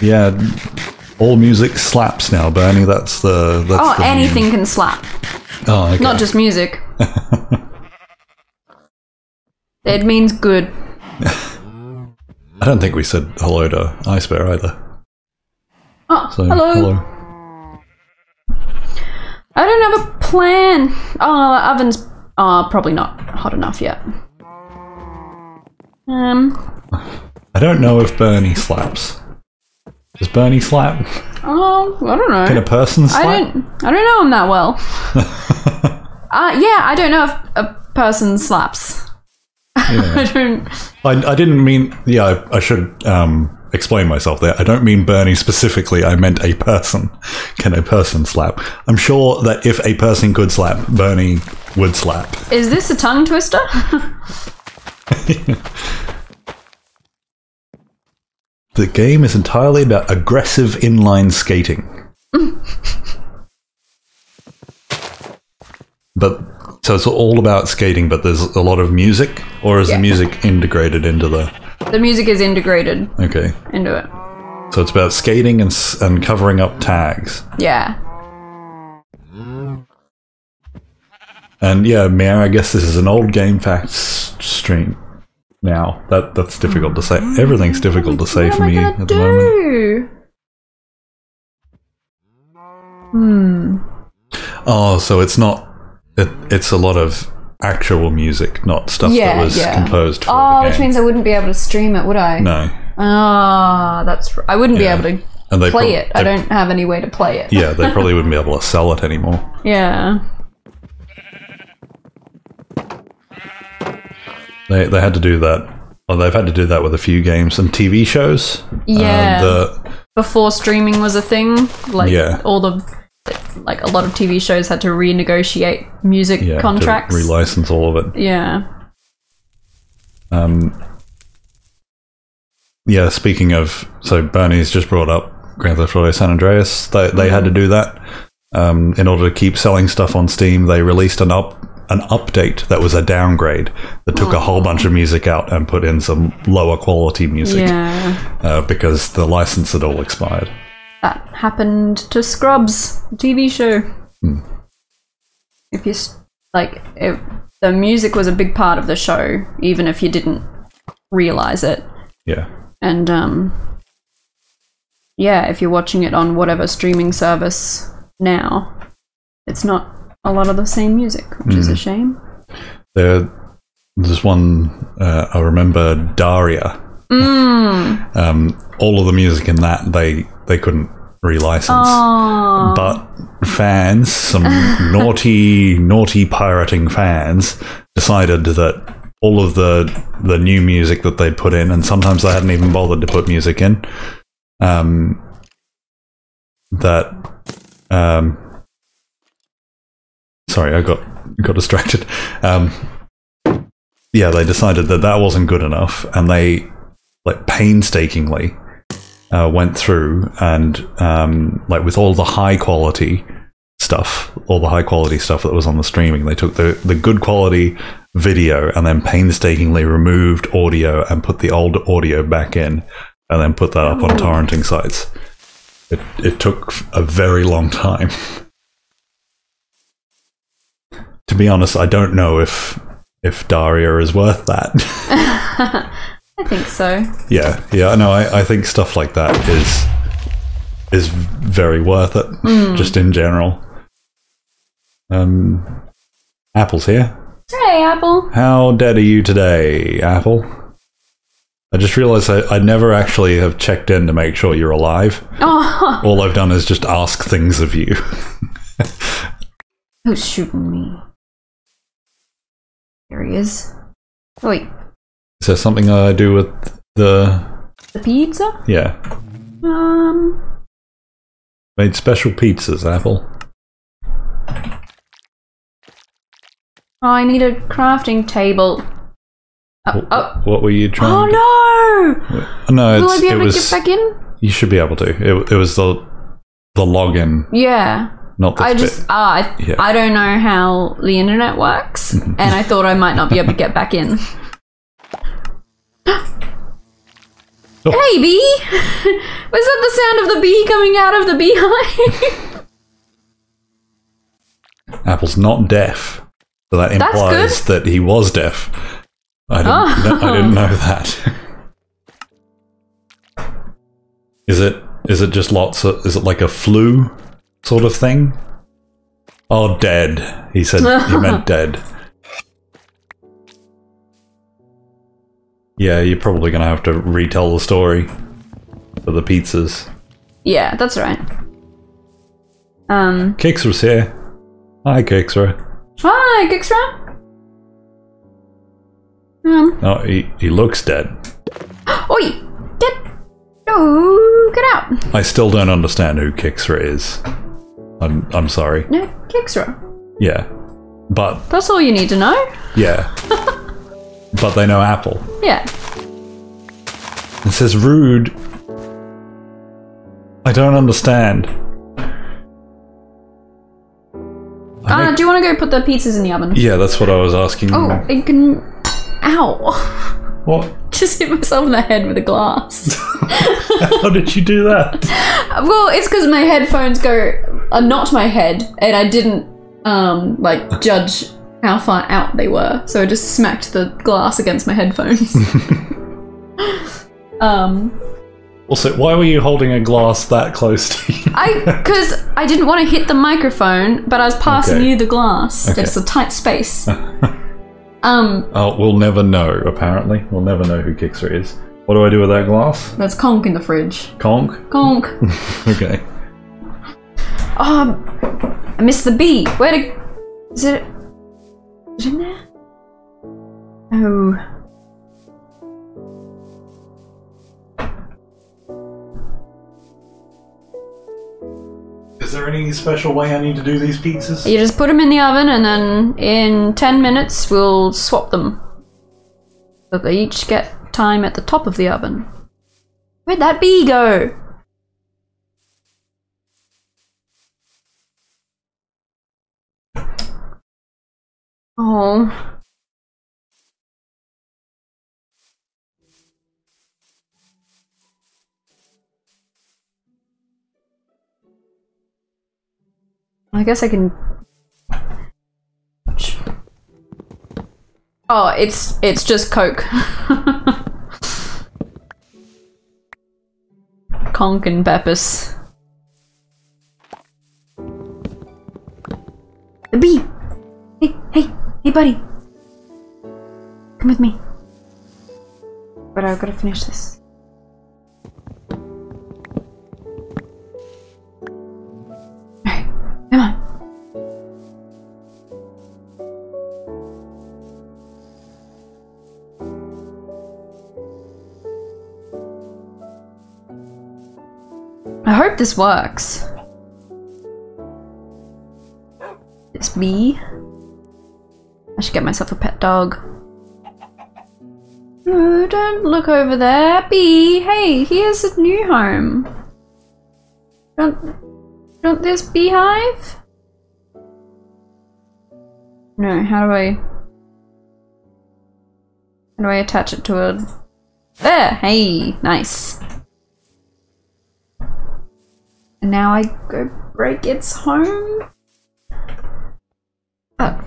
Yeah, all music slaps now, Bernie. That's the anything can slap. Oh, okay. Not just music. It means good. I don't think we said hello to Ice Bear either. Hello. I don't have a plan. The oven's probably not hot enough yet. I don't know if Bernie slaps. Does Bernie slap? Oh, I don't know. Can a person slap? I don't know him that well. I don't know if a person slaps. Yeah. I didn't mean... Yeah, I should explain myself there. I don't mean Bernie specifically. I meant a person. Can a person slap? I'm sure that if a person could slap, Bernie would slap. Is this a tongue twister? The game is entirely about aggressive inline skating. So it's all about skating, but there's a lot of music? Or is the music integrated into the... The music is integrated into it. So it's about skating and covering up tags. Yeah. And yeah, I guess this is an old Game Facts stream. Now that's difficult to say. Everything's difficult to say for me at the moment. Oh, so it's not. It's a lot of actual music, not stuff that was composed for the game. Which means I wouldn't be able to stream it, would I? No. I wouldn't be able to play it. I don't have any way to play it. Yeah, they probably wouldn't be able to sell it anymore. Yeah. They had to do that. Well, they've had to do that with a few games and TV shows. Yeah. Before streaming was a thing, a lot of TV shows had to renegotiate music contracts, to relicense all of it. Yeah. Speaking of, so Bernie's just brought up Grand Theft Auto San Andreas. They had to do that in order to keep selling stuff on Steam. They released an update that was a downgrade that took a whole bunch of music out and put in some lower quality music because the license had all expired. That happened to Scrubs, the TV show. If you the music was a big part of the show, even if you didn't realize it. Yeah. And yeah, if you're watching it on whatever streaming service now, it's not a lot of the same music, which is a shame. There's one I remember, Daria. All of the music in that they couldn't relicense. Aww. But fans, some naughty pirating fans, decided that all of the new music that they'd put in, and sometimes they hadn't even bothered to put music in, sorry, I got distracted. Yeah, they decided that wasn't good enough, and they painstakingly went through and with all the high quality stuff that was on the streaming, they took the good quality video and then painstakingly removed audio and put the old audio back in, and then put that up on torrenting sites. It took a very long time. To be honest, I don't know if Daria is worth that. I think so. Yeah, no, I think stuff like that is very worth it, just in general. Apple's here. Hey, Apple. How dead are you today, Apple? I just realized I never actually have checked in to make sure you're alive. Oh. All I've done is just ask things of you. Who's shooting me? There he is. Oh, wait. Is there something I do with the pizza? Yeah. Made special pizzas, Apple. Oh, I need a crafting table. What were you trying? Oh no! No, will I be able to get back in? You should be able to. It was the login. Yeah. Not this I don't know how the internet works, and I thought I might not be able to get back in. Oh. Hey, bee! Was that the sound of the bee coming out of the beehive? Apple's not deaf, so that implies that he was deaf. I didn't know that. Is it just lots of? Is it like a flu sort of thing? Oh, dead. He said he meant dead. Yeah, you're probably going to have to retell the story for the pizzas. Yeah, that's right. Kixra's here. Hi, Kixra. Hi, Kixra. Oh, he looks dead. Oi! Dead! Oh, get out! I still don't understand who Kixra is. I'm sorry. No, Kixra. Yeah, but that's all you need to know. Yeah. But they know Apple. Yeah. It says rude. I don't understand. Do you want to go put the pizzas in the oven? Yeah, that's what I was asking. Oh, it can... Ow. What? Just hit myself in the head with a glass. How did you do that? Well, it's because my headphones knocked my head, and I didn't, judge how far out they were, so I just smacked the glass against my headphones. Also, why were you holding a glass that close to you? Because I didn't want to hit the microphone, but I was passing you the glass. Okay. It's a tight space. Oh, we'll never know, apparently. We'll never know who Kixer is. What do I do with that glass? There's conch in the fridge. Conch? Conch. Okay. I missed the bee. Is it in there? Oh. Is there any special way I need to do these pizzas? You just put them in the oven, and then in 10 minutes we'll swap them. So they each get time at the top of the oven. Where'd that bee go? Oh. I guess I can... Oh, it's just Coke. Conk and Peppers. The bee! Hey buddy! Come with me. But I've got to finish this. Alright, come on. I hope this works. This bee. I should get myself a pet dog. No, don't look over there. Bee, hey, here's a new home. Don't this beehive? No, how do I attach it to a... There, hey, nice. And now I go break its home? Oh,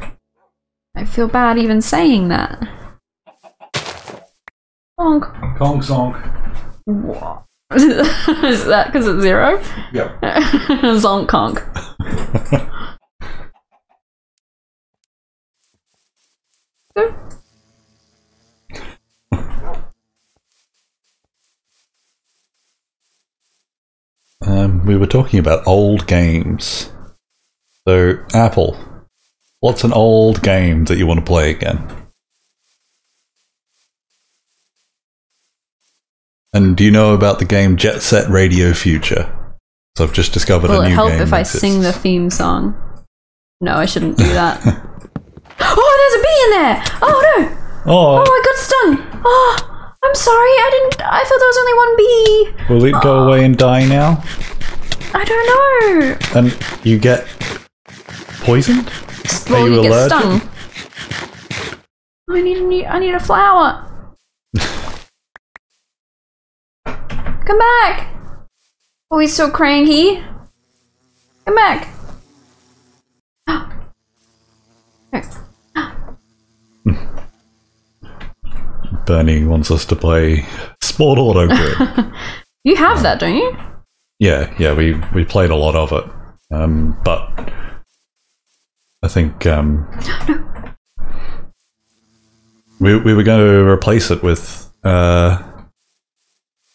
I feel bad even saying that. Honk. Conk zonk. What? Is that because it's 0? Yep. Zonk conk. We were talking about old games. So, Apple, what's an old game that you want to play again? And do you know about the game Jet Set Radio Future? So I've just discovered a new game. Will it help if I sing the theme song? No, I shouldn't do that. Oh, there's a bee in there! Oh no! Oh, I got stung! Oh, I'm sorry, I thought there was only one bee! Will it go away and die now? I don't know! And you get poisoned? Well, you get stung. I need a flower! Come back! Oh, he's so cranky. Come back! Bernie wants us to play Sport Auto Grid. You have that, don't you? Yeah, we played a lot of it. But I think we were going to replace it with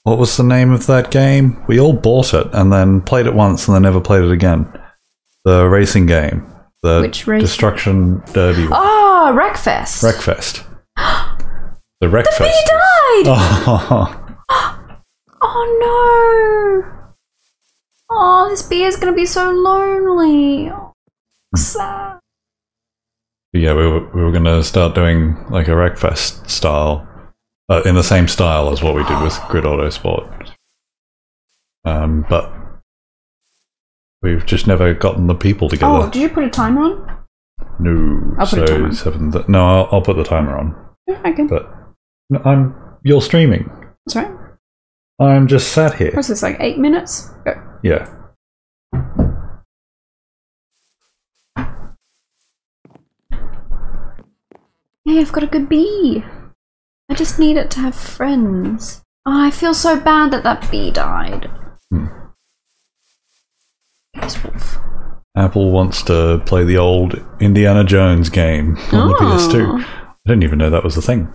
what was the name of that game? We all bought it and then played it once and then never played it again. The racing game. Which race? Destruction Derby one. Oh, Wreckfest. Wreckfest. The Wreckfest. The bee died! Oh. Oh no! Oh, this bee is gonna be so lonely. Oh, sad. Yeah, we were going to start doing like a Wreckfest style. In the same style as what we did with Grid Auto Sport. But we've just never gotten the people together. Oh, did you put a timer on? No. I'll put a timer on. No, I'll put the timer on. Okay. But you're streaming. That's right. I'm just sat here. What's this, like 8 minutes? Go. Yeah. Hey, I've got a good bee. I just need it to have friends. Oh, I feel so bad that bee died. Yes, wolf. Apple wants to play the old Indiana Jones game on the PS2. I didn't even know that was the thing.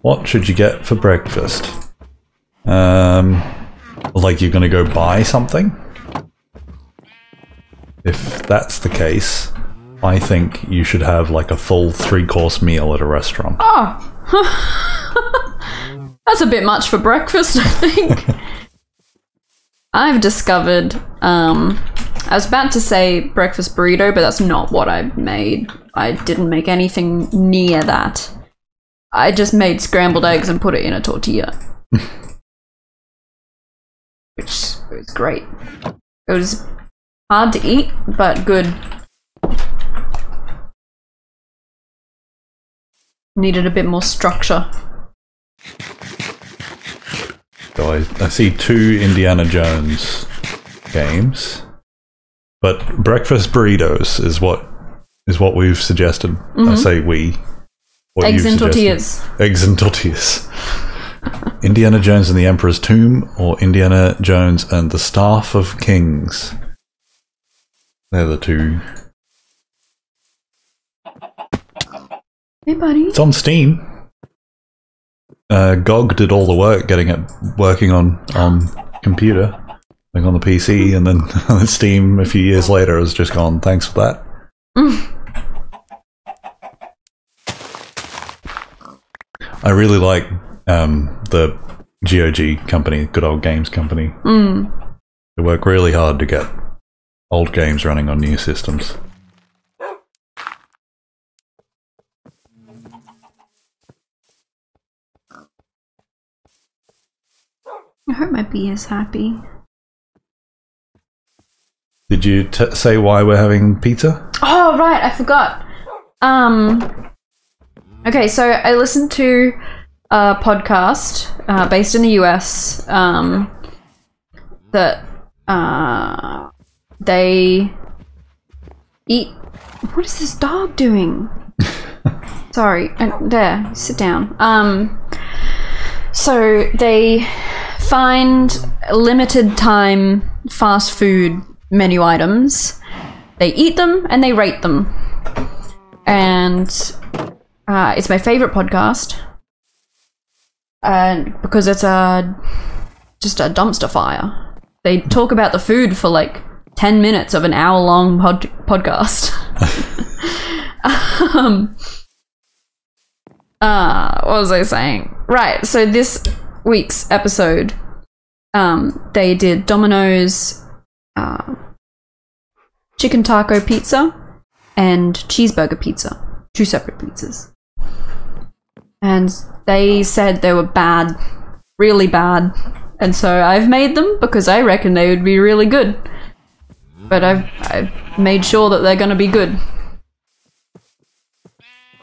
What should you get for breakfast? Like you're going to go buy something? If that's the case, I think you should have like a full 3-course meal at a restaurant. Oh! That's a bit much for breakfast, I think. I've discovered, I was about to say breakfast burrito, but that's not what I made. I didn't make anything near that. I just made scrambled eggs and put it in a tortilla. Which was great. It was hard to eat, but good. Needed a bit more structure. So I see 2 Indiana Jones games, but breakfast burritos is what we've suggested. I say we. Eggs and tortillas. Eggs and tortillas. Indiana Jones and the Emperor's Tomb, or Indiana Jones and the Staff of Kings. They're the two. Hey, buddy. It's on Steam. GOG did all the work getting it working on computer, like on the PC, and then Steam a few years later has just gone, thanks for that. I really like the GOG company, Good Old Games Company. They work really hard to get old games running on new systems. I hope my bee is happy. Did you say why we're having pizza? Oh, right, I forgot. Okay, so I listened to a podcast based in the US that they eat... What is this dog doing? Sorry, there, sit down. So they find limited time fast food menu items, they eat them and they rate them, and it's my favorite podcast, and because it's just a dumpster fire. They talk about the food for like 10 minutes of an hour-long podcast. What was I saying? Right, so this week's episode, they did Domino's chicken taco pizza and cheeseburger pizza. 2 separate pizzas. And they said they were bad. Really bad. And so I've made them because I reckon they would be really good. But I've made sure that they're going to be good.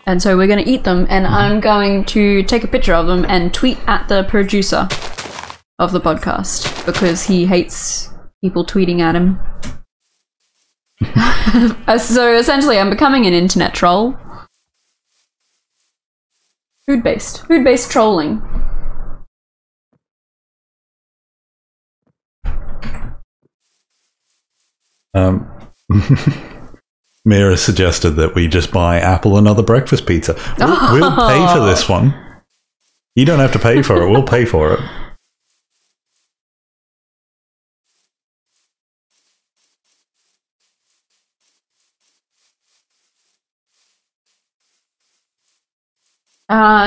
And so we're going to eat them, and I'm going to take a picture of them and tweet at the producer of the podcast because he hates people tweeting at him. So essentially I'm becoming an internet troll. Food-based trolling. Mira suggested that we just buy Apple another breakfast pizza. We'll pay for this one. You don't have to pay for it. We'll pay for it.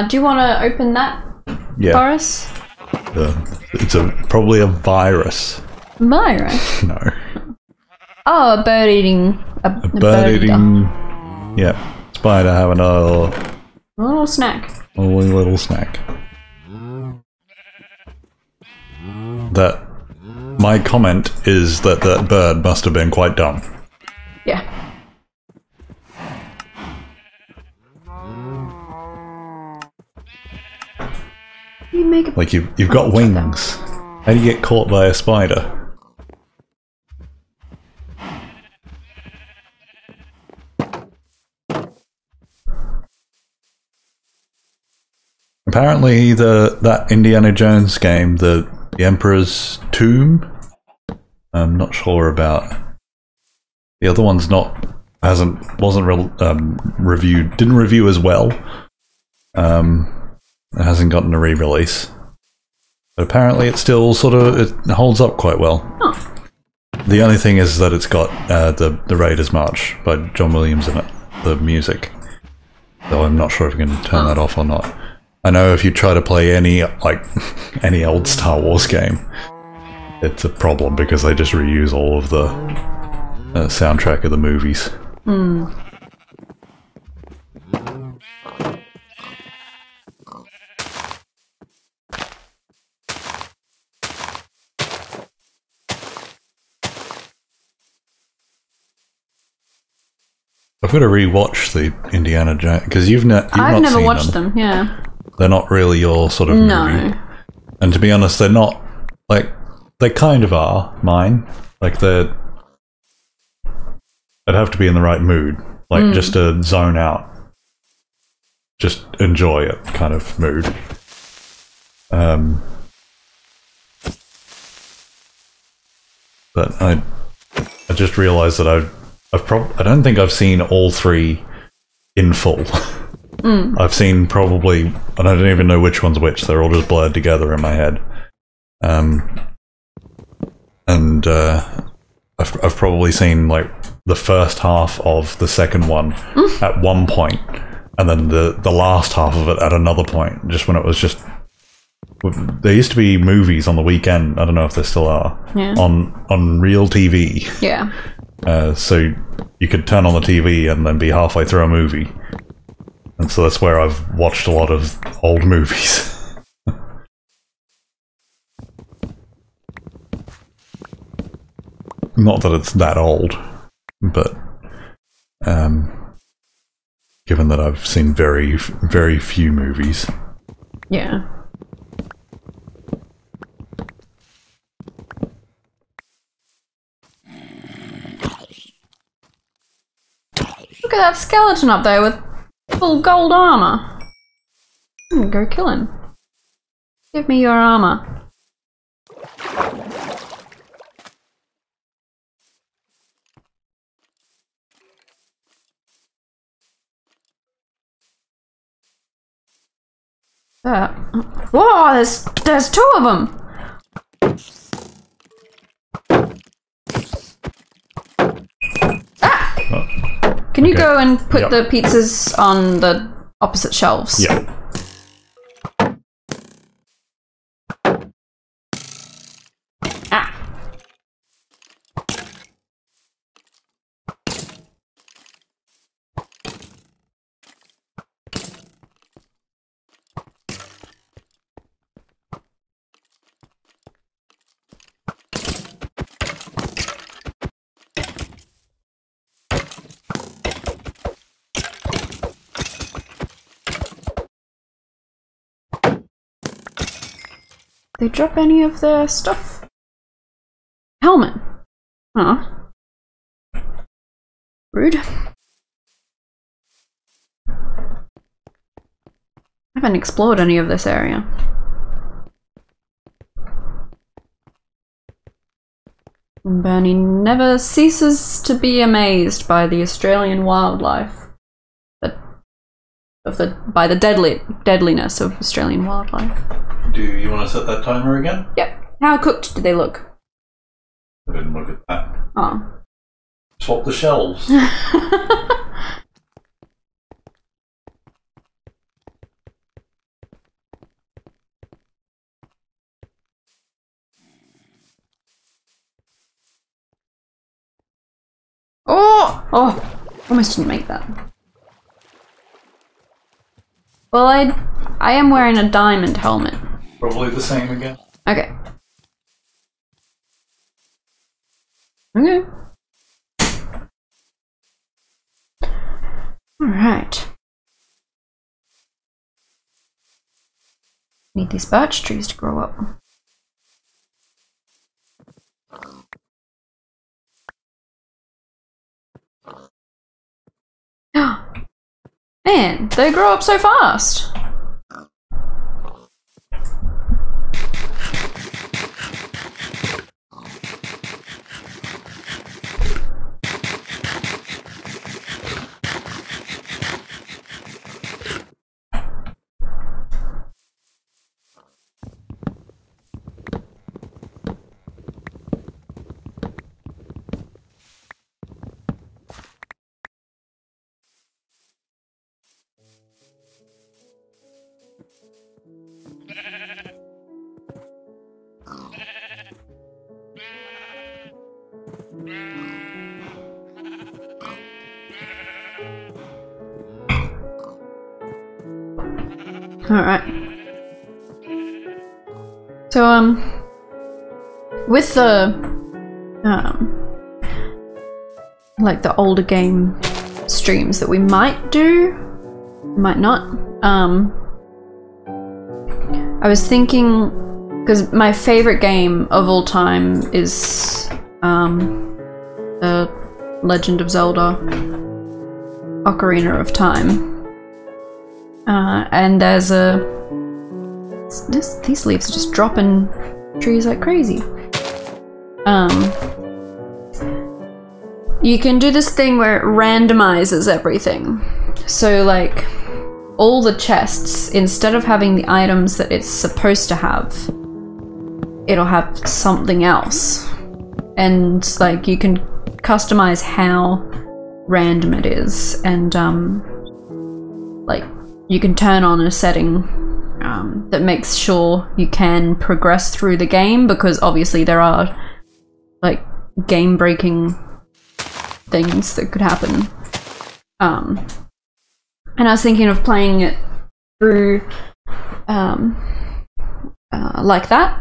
Do you want to open that, Boris? It's probably a virus. Virus? No. Oh, a bird eating. A bird eating. Yeah. Spider having a little snack. A little snack. That. My comment is that that bird must have been quite dumb. Yeah. You make like you've got wings. How do you get caught by a spider? Apparently, that Indiana Jones game, the Emperor's Tomb, I'm not sure about. The other one's wasn't reviewed, didn't review as well. It hasn't gotten a re-release, but apparently it still it holds up quite well. Oh. The only thing is that it's got the Raiders March by John Williams in it, the music. Though I'm not sure if you can turn that off or not. I know if you try to play any old Star Wars game, it's a problem because they just reuse all of the soundtrack of the movies. I've got to rewatch the Indiana Jones because I've never watched them. Yeah, they're not really your sort of movie. And to be honest, they're not they kind of are mine. Like they're I'd have to be in the right mood, like just to zone out, just enjoy it kind of mood. But I just realised that I don't think I've seen all 3 in full. I've seen probably, and I don't even know which one's which. They're all just blurred together in my head. I've probably seen like the first half of the second one at one point, and then the last half of it at another point. Just when it was just, there used to be movies on the weekend. I don't know if there still are on real TV. Yeah. So you could turn on the TV and then be halfway through a movie, and so that's where I've watched a lot of old movies. Not that it's that old, but given that I've seen very, very few movies. Yeah. Look at that skeleton up there with full gold armor. I'm gonna go kill him. Give me your armor. Whoa, there's 2 of them. Ah! Can you go and put the pizzas on the opposite shelves? Yeah. Ah. They drop any of their stuff? Helmet. Huh. Rude. I haven't explored any of this area. Bernie never ceases to be amazed by the Australian wildlife. By the deadliness of Australian wildlife. Do you want to set that timer again? Yep. How cooked did they look? I didn't look at that. Oh. Swap the shelves. Oh! Almost didn't make that. Well, I am wearing a diamond helmet. Probably the same again. Okay. Okay. Alright. Need these birch trees to grow up. Man, they grow up so fast. Alright. So, with the, like the older game streams that we might do, might not, I was thinking, because my favorite game of all time is, the Legend of Zelda Ocarina of Time. And there's these leaves are just dropping trees like crazy. You can do this thing where it randomizes everything. So like, all the chests, instead of having the items that it's supposed to have, it'll have something else. And like, you can customize how random it is, and like, you can turn on a setting that makes sure you can progress through the game, because obviously there are like game-breaking things that could happen. And I was thinking of playing it through like that,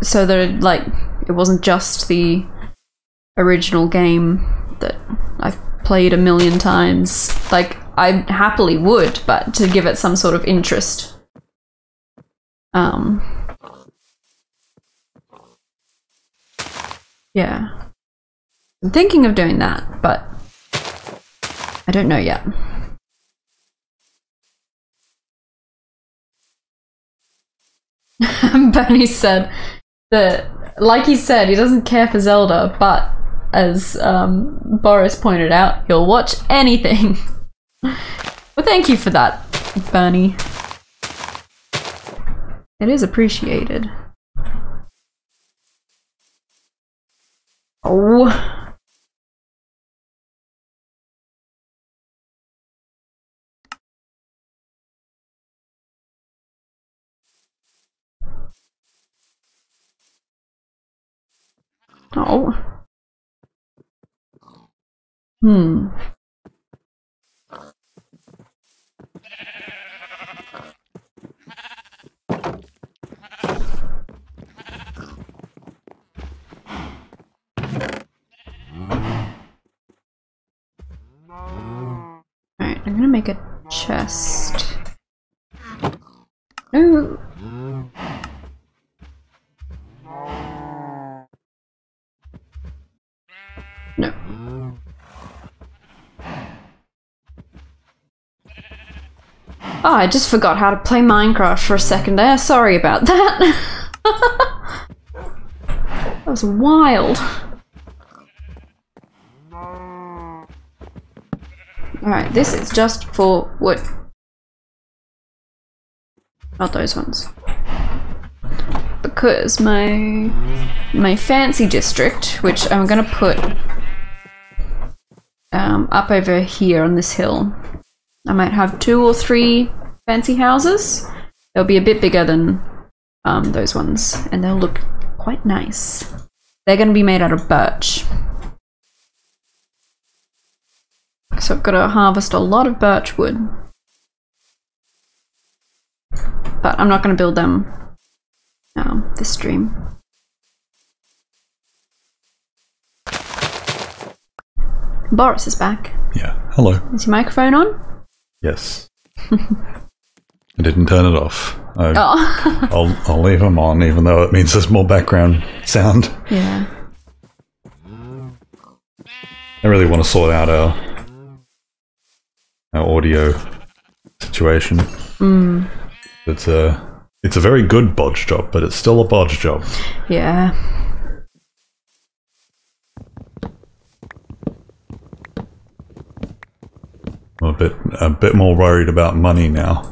so that like it wasn't just the original game that I've played a million times. Like, I happily would, but to give it some sort of interest. Yeah. I'm thinking of doing that, but I don't know yet. Bernie said that, like he said, he doesn't care for Zelda, but as Boris pointed out, he'll watch anything. Well, thank you for that, Bernie. It is appreciated. Oh. Oh. Alright, I'm gonna make a chest. Ooh. No. Oh, I just forgot how to play Minecraft for a second there. Sorry about that. That was wild. Alright, this is just for wood. Not those ones. Because my fancy district, which I'm gonna put up over here on this hill, I might have 2 or 3 fancy houses. They'll be a bit bigger than those ones, and they'll look quite nice. They're gonna be made out of birch. So I've got to harvest a lot of birch wood. But I'm not going to build them this stream. Boris is back. Yeah, hello. Is your microphone on? Yes. I didn't turn it off. Oh. I'll leave them on, even though it means there's more background sound. Yeah. I really want to sort out our audio situation. It's a very good bodge job, but it's still a bodge job. Yeah. I'm a bit more worried about money now.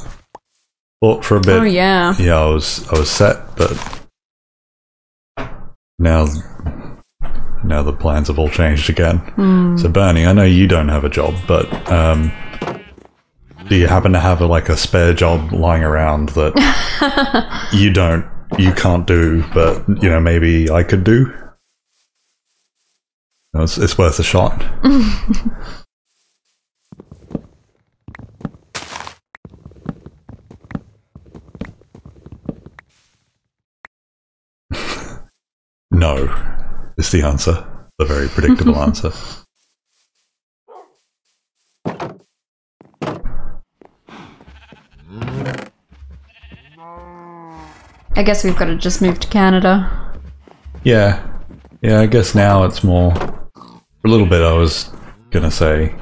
Thought for a bit. Oh yeah. Yeah, I was set, but now the plans have all changed again. So Bernie, I know you don't have a job, but do you happen to have a spare job lying around that you can't do, but maybe I could do? It's worth a shot. No, is the answer. The very predictable answer. I guess we've got to just move to Canada. Yeah, I guess now it's more... For a little bit I was gonna say,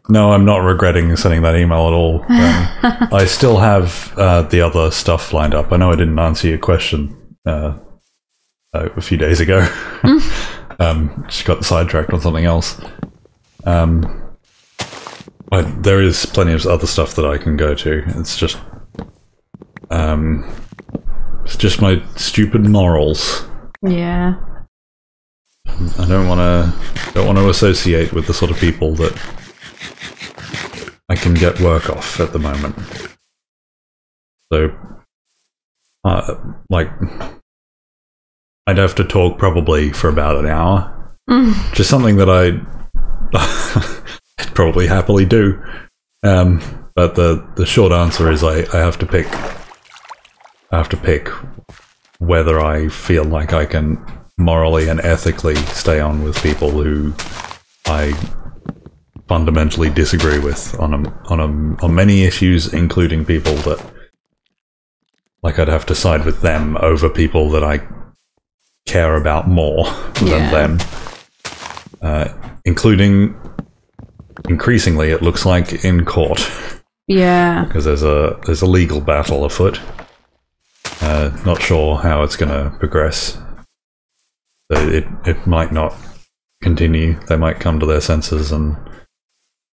no, I'm not regretting sending that email at all. I still have the other stuff lined up. I know I didn't answer your question a few days ago. Just got sidetracked on something else. But there is plenty of other stuff that I can go to. It's just my stupid morals. Yeah. I don't want to associate with the sort of people that I can get work off at the moment. So, like, I'd have to talk probably for about an hour. Just something that I'd probably happily do. But the short answer is I have to pick. I have to pick whether I feel like I can morally and ethically stay on with people who I fundamentally disagree with on many issues, including people that, like, I'd have to side with them over people that I care about more than them. Including, increasingly, it looks like, in court. Yeah. Because there's a legal battle afoot. Not sure how it's going to progress. It might not continue. They might come to their senses and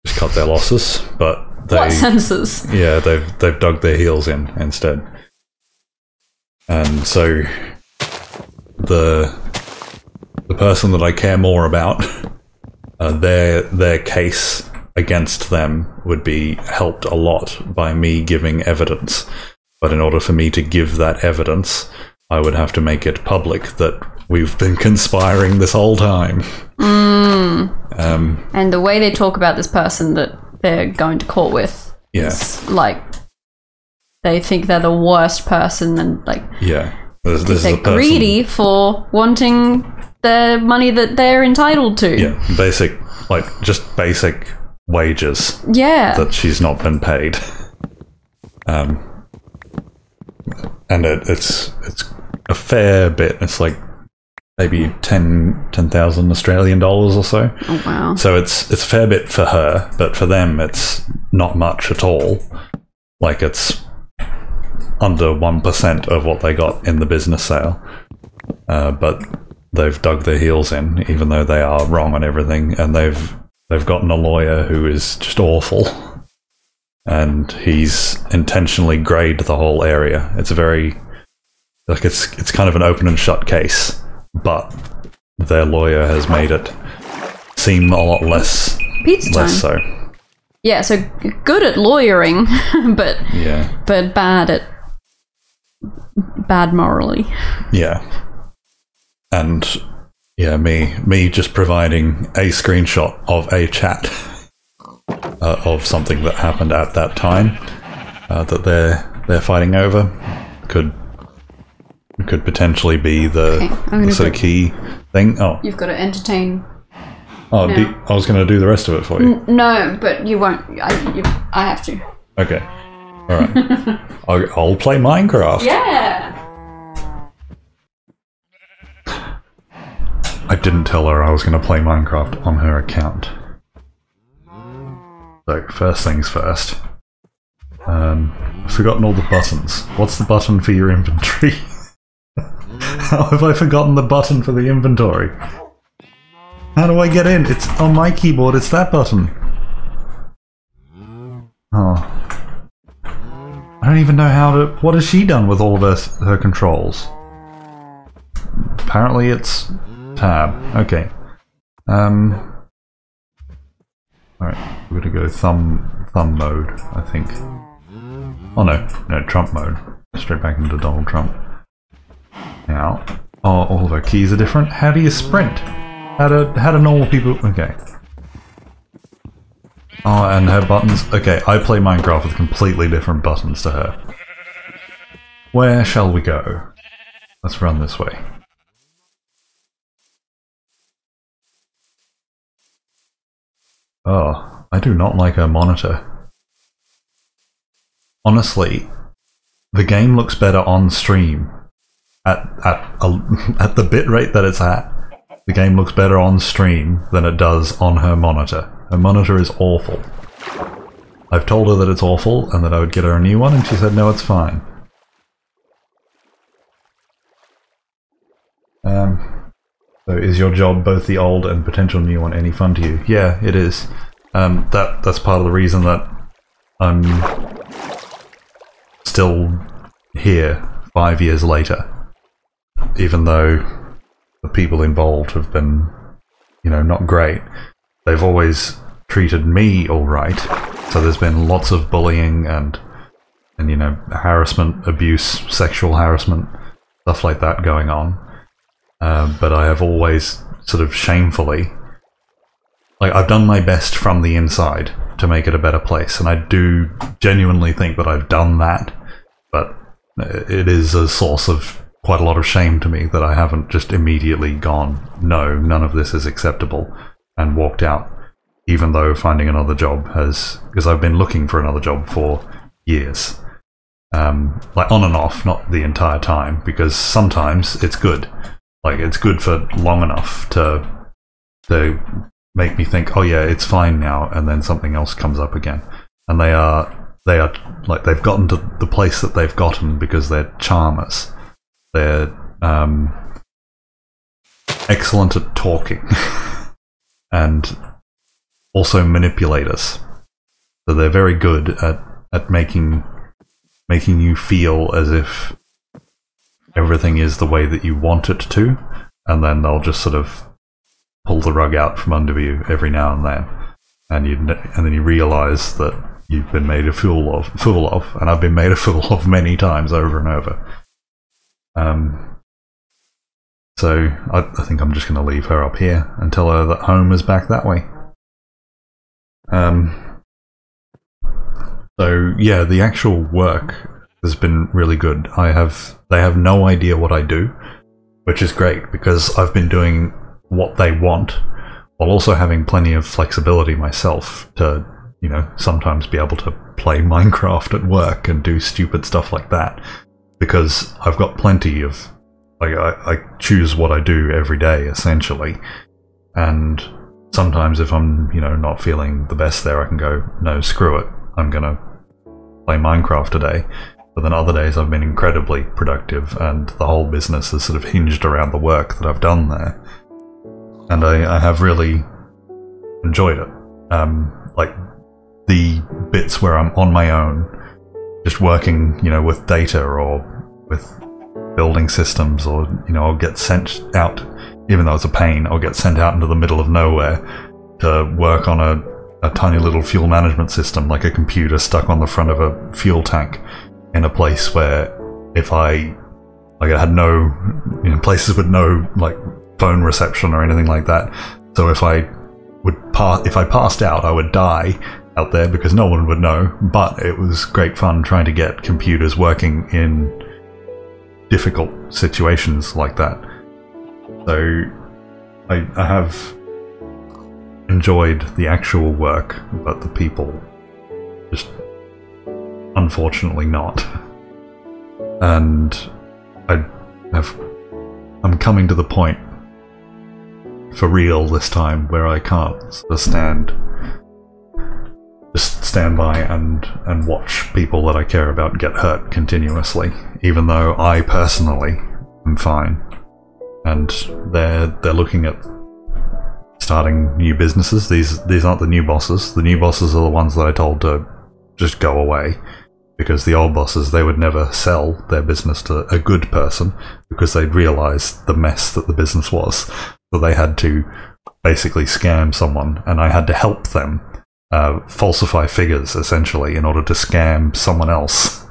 just cut their losses. But what senses? Yeah, they've dug their heels in instead. And so the person that I care more about, their case against them would be helped a lot by me giving evidence. But in order for me to give that evidence, I would have to make it public that we've been conspiring this whole time. And the way they talk about this person that they're going to court with, is like they think they're the worst person, and like they're greedy for wanting the money that they're entitled to. Yeah, basic wages. Yeah, that she's not been paid. And it's a fair bit. It's like maybe 10,000 Australian dollars or so. Oh wow! So it's a fair bit for her, but for them it's not much at all. Like, it's under 1% of what they got in the business sale. But they've dug their heels in, even though they are wrong on everything, and they've gotten a lawyer who is just awful. And he's intentionally greyed the whole area. It's a very, like, it's kind of an open and shut case, but their lawyer has made it seem a lot less so. Yeah, so good at lawyering, but bad morally. Yeah, and me just providing a screenshot of a chat. Of something that happened at that time that they're fighting over could potentially be the sort of key thing. Oh, you've got to entertain. Oh, I was going to do the rest of it for you. No, but you won't. I have to. Okay, all right. I'll play Minecraft. Yeah. I didn't tell her I was going to play Minecraft on her account. So, first things first. I've forgotten all the buttons. What's the button for your inventory? How have I forgotten the button for the inventory? How do I get in? It's on my keyboard, it's that button. Oh. I don't even know how to... What has she done with all of her controls? Apparently it's tab. Okay. Alright, we're gonna go thumb mode, I think. Oh no, Trump mode. Straight back into Donald Trump. Now, all of our keys are different. How do you sprint? How do normal people... Okay. Oh, and her buttons... Okay, I play Minecraft with completely different buttons to her. Where shall we go? Let's run this way. Oh, I do not like her monitor. Honestly, the game looks better on stream at the bitrate that it's at The game looks better on stream than it does on her monitor. Her monitor is awful. I've told her that it's awful and that I would get her a new one, and she said no, it's fine. So is your job, both the old and potential new one, any fun to you? Yeah, it is. That's part of the reason that I'm still here 5 years later, even though the people involved have been, you know, not great. They've always treated me all right. So there's been lots of bullying and you know, harassment, abuse, sexual harassment, stuff like that going on. But I have always sort of shamefully, like, I've done my best from the inside to make it a better place, and I do genuinely think that I've done that, but it is a source of quite a lot of shame to me that I haven't just immediately gone, no, none of this is acceptable, and walked out, even though finding another job has, because I've been looking for another job for years. Like on and off, not the entire time, because sometimes it's good. Like, it's good for long enough to make me think, oh yeah, it's fine now, and then something else comes up again. And they are like, they've gotten to the place that they've gotten because they're charmers. They're excellent at talking and also manipulators. So they're very good at making you feel as if everything is the way that you want it to, and then they'll just sort of pull the rug out from under you every now and then, and then you realise that you've been made a fool of, and I've been made a fool of many times over and over. So I think I'm just going to leave her up here and tell her that home is back that way. So yeah, the actual work has been really good. They have no idea what I do, which is great because I've been doing what they want while also having plenty of flexibility myself to, you know, sometimes be able to play Minecraft at work and do stupid stuff like that, because I've got plenty of, like, I choose what I do every day essentially, and sometimes if I'm, you know, not feeling the best there, I can go, no, screw it, I'm gonna play Minecraft today. But then other days I've been incredibly productive, and the whole business has sort of hinged around the work that I've done there. And I have really enjoyed it. Like, the bits where I'm on my own, just working, you know, with data or with building systems, or, you know, I'll get sent out, even though it's a pain, I'll get sent out into the middle of nowhere to work on a tiny little fuel management system, like a computer stuck on the front of a fuel tank, in a place where if I had no, you know, places with no, like, phone reception or anything like that. So if I passed out, I would die out there because no one would know. But it was great fun trying to get computers working in difficult situations like that. So I have enjoyed the actual work, but the people just unfortunately not. And I'm coming to the point for real this time where I can't just stand by and watch people that I care about get hurt continuously, even though I personally am fine. And they're looking at starting new businesses. These aren't the new bosses. The new bosses are the ones that I told to just go away, because the old bosses, they would never sell their business to a good person because they'd realised the mess that the business was. So they had to basically scam someone, and I had to help them falsify figures, essentially, in order to scam someone else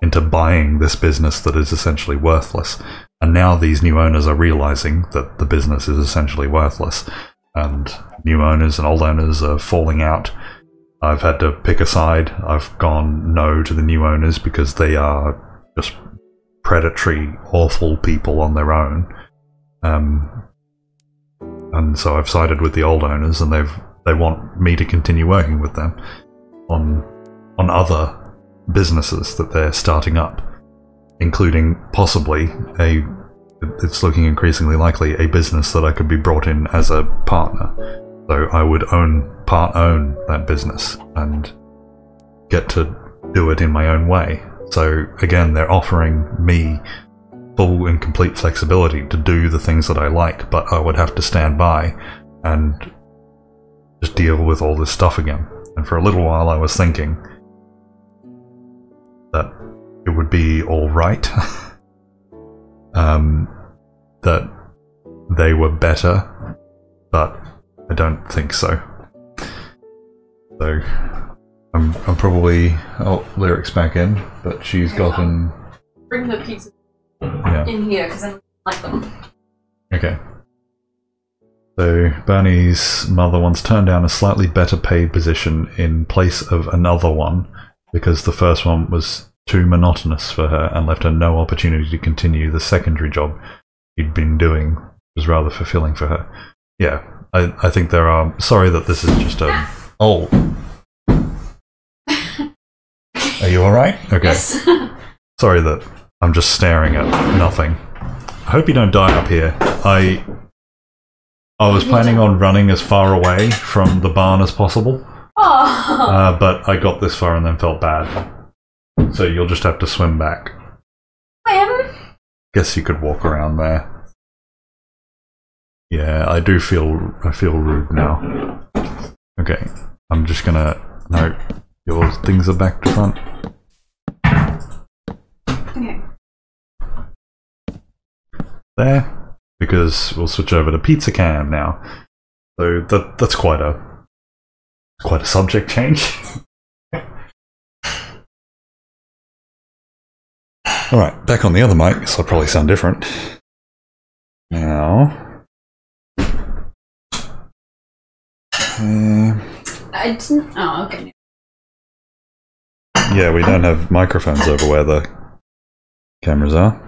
into buying this business that is essentially worthless. And now these new owners are realising that the business is essentially worthless, and new owners and old owners are falling out. I've had to pick a side. I've gone no to the new owners because they are just predatory, awful people on their own. And so I've sided with the old owners, and they want me to continue working with them on other businesses that they're starting up, including possibly a it's looking increasingly likely a business that I could be brought in as a partner. So I would own that business and get to do it in my own way. So again, they're offering me full and complete flexibility to do the things that I like, but I would have to stand by and just deal with all this stuff again. And for a little while I was thinking that it would be alright, that they were better, but I don't think so. So I'm probably... Oh, Lyric's back in, but she's gotten... Bring the pizza in here, because I don't like them. Okay. So Bernie's mother once turned down a slightly better paid position in place of another one because the first one was too monotonous for her and left her no opportunity to continue the secondary job she'd been doing. It was rather fulfilling for her. Yeah, I think there are... Sorry that this is just a... Oh. Are you alright? Okay. Yes. Sorry that I'm just staring at nothing. I hope you don't die up here. I was planning on running as far away from the barn as possible. Oh. But I got this far and then felt bad. So you'll just have to swim back. Swim? Guess you could walk around there. Yeah, I feel rude now. Okay, I'm just gonna... No, your things are back to front. Okay. There, because we'll switch over to Pizza Cam now. So that's quite a subject change. Alright, back on the other mic, so I'll probably sound different. Now... I didn't... Oh, okay. Yeah, we don't have microphones over where the cameras are.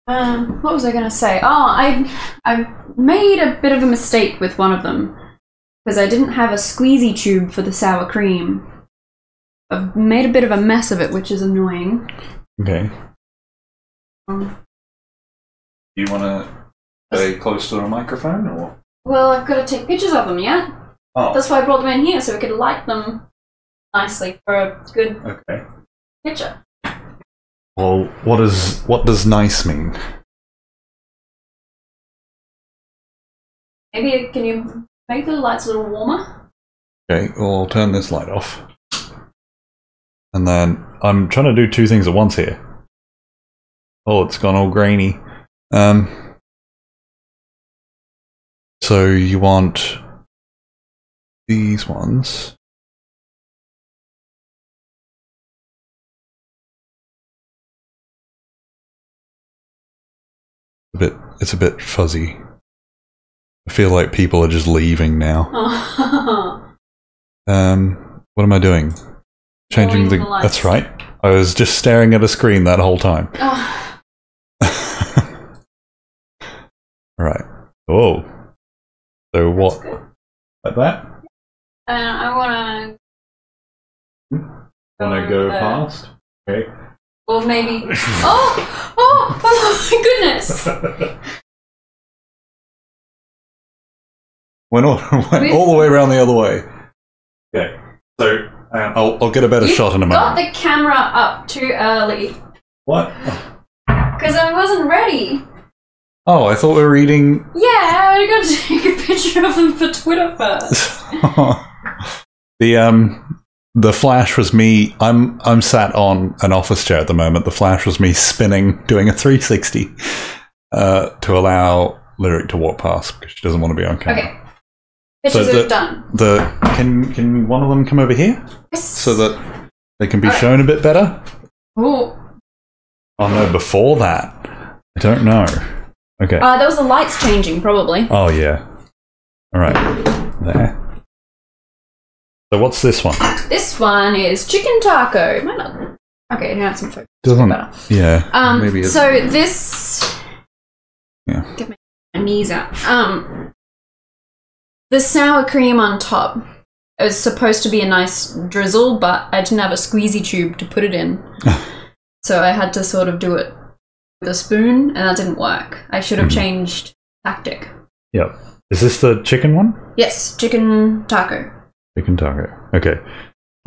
What was I going to say? Oh, I made a bit of a mistake with one of them. Because I didn't have a squeezy tube for the sour cream. I've made a bit of a mess of it, which is annoying. Okay. You want to stay close to the microphone, or? Well, I've got to take pictures of them, yeah? Oh. That's why I brought them in here, so we could light them nicely for a good picture. Well, what does nice mean? Maybe, can you make the lights a little warmer? Okay, well, I'll turn this light off. And then, I'm trying to do two things at once here. Oh, it's gone all grainy. So you want these ones. It's a bit fuzzy. I feel like people are just leaving now. What am I doing? Changing the lights. That's right. I was just staring at a screen that whole time. Right. Oh. So what? Like that? I wanna go past? Okay. Or maybe... Oh my goodness! Went all the way around the other way. Okay. So I'll get a better shot in a moment. Got the camera up too early. What? Because I wasn't ready. Oh, I thought we were eating... Yeah, I got to take a picture of them for Twitter first. The flash was me... I'm sat on an office chair at the moment. The flash was me spinning, doing a 360 to allow Lyic to walk past because she doesn't want to be on camera. Okay. Pictures are done. Can one of them come over here? Yes. So that they can be shown a bit better? Oh. Oh no, before that. I don't know. Okay. There was the lights changing, probably. Oh, yeah. Alright. There. So what's this one? This one is chicken taco. Might not... Okay, now it's some focus. Doesn't... Yeah. Maybe it's... So this... Yeah. Get my knees out. The sour cream on top it was supposed to be a nice drizzle, but I didn't have a squeezy tube to put it in. So I had to sort of do it with a spoon, and that didn't work. I should have changed tactic. Yep. Is this the chicken one? Yes, chicken taco. Chicken taco. Okay.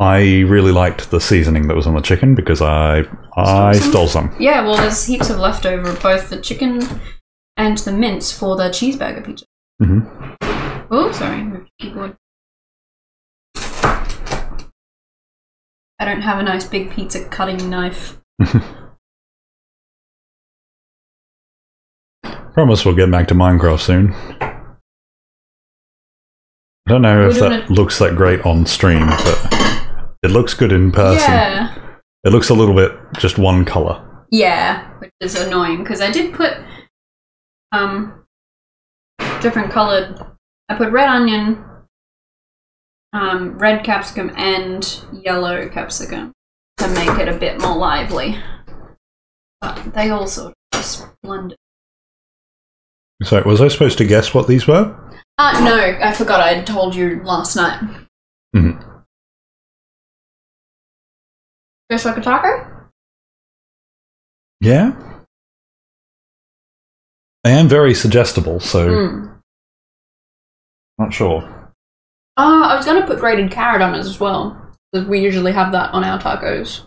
I really liked the seasoning that was on the chicken because I stole some. Yeah, well, there's heaps of leftover of both the chicken and the mince for the cheeseburger pizza. Oh, sorry. Move the keyboard. I don't have a nice big pizza cutting knife. Promise we'll get back to Minecraft soon. I don't know if that looks that great on stream, but it looks good in person. Yeah. It looks a little bit just one colour. Yeah, which is annoying, because I did put different coloured... I put red onion, red capsicum, and yellow capsicum to make it a bit more lively. But they all sort of just blended. So, was I supposed to guess what these were? No, I forgot I had told you last night. Just like a taco? Yeah. I am very suggestible, so... Not sure. I was going to put grated carrot on it as well, because we usually have that on our tacos.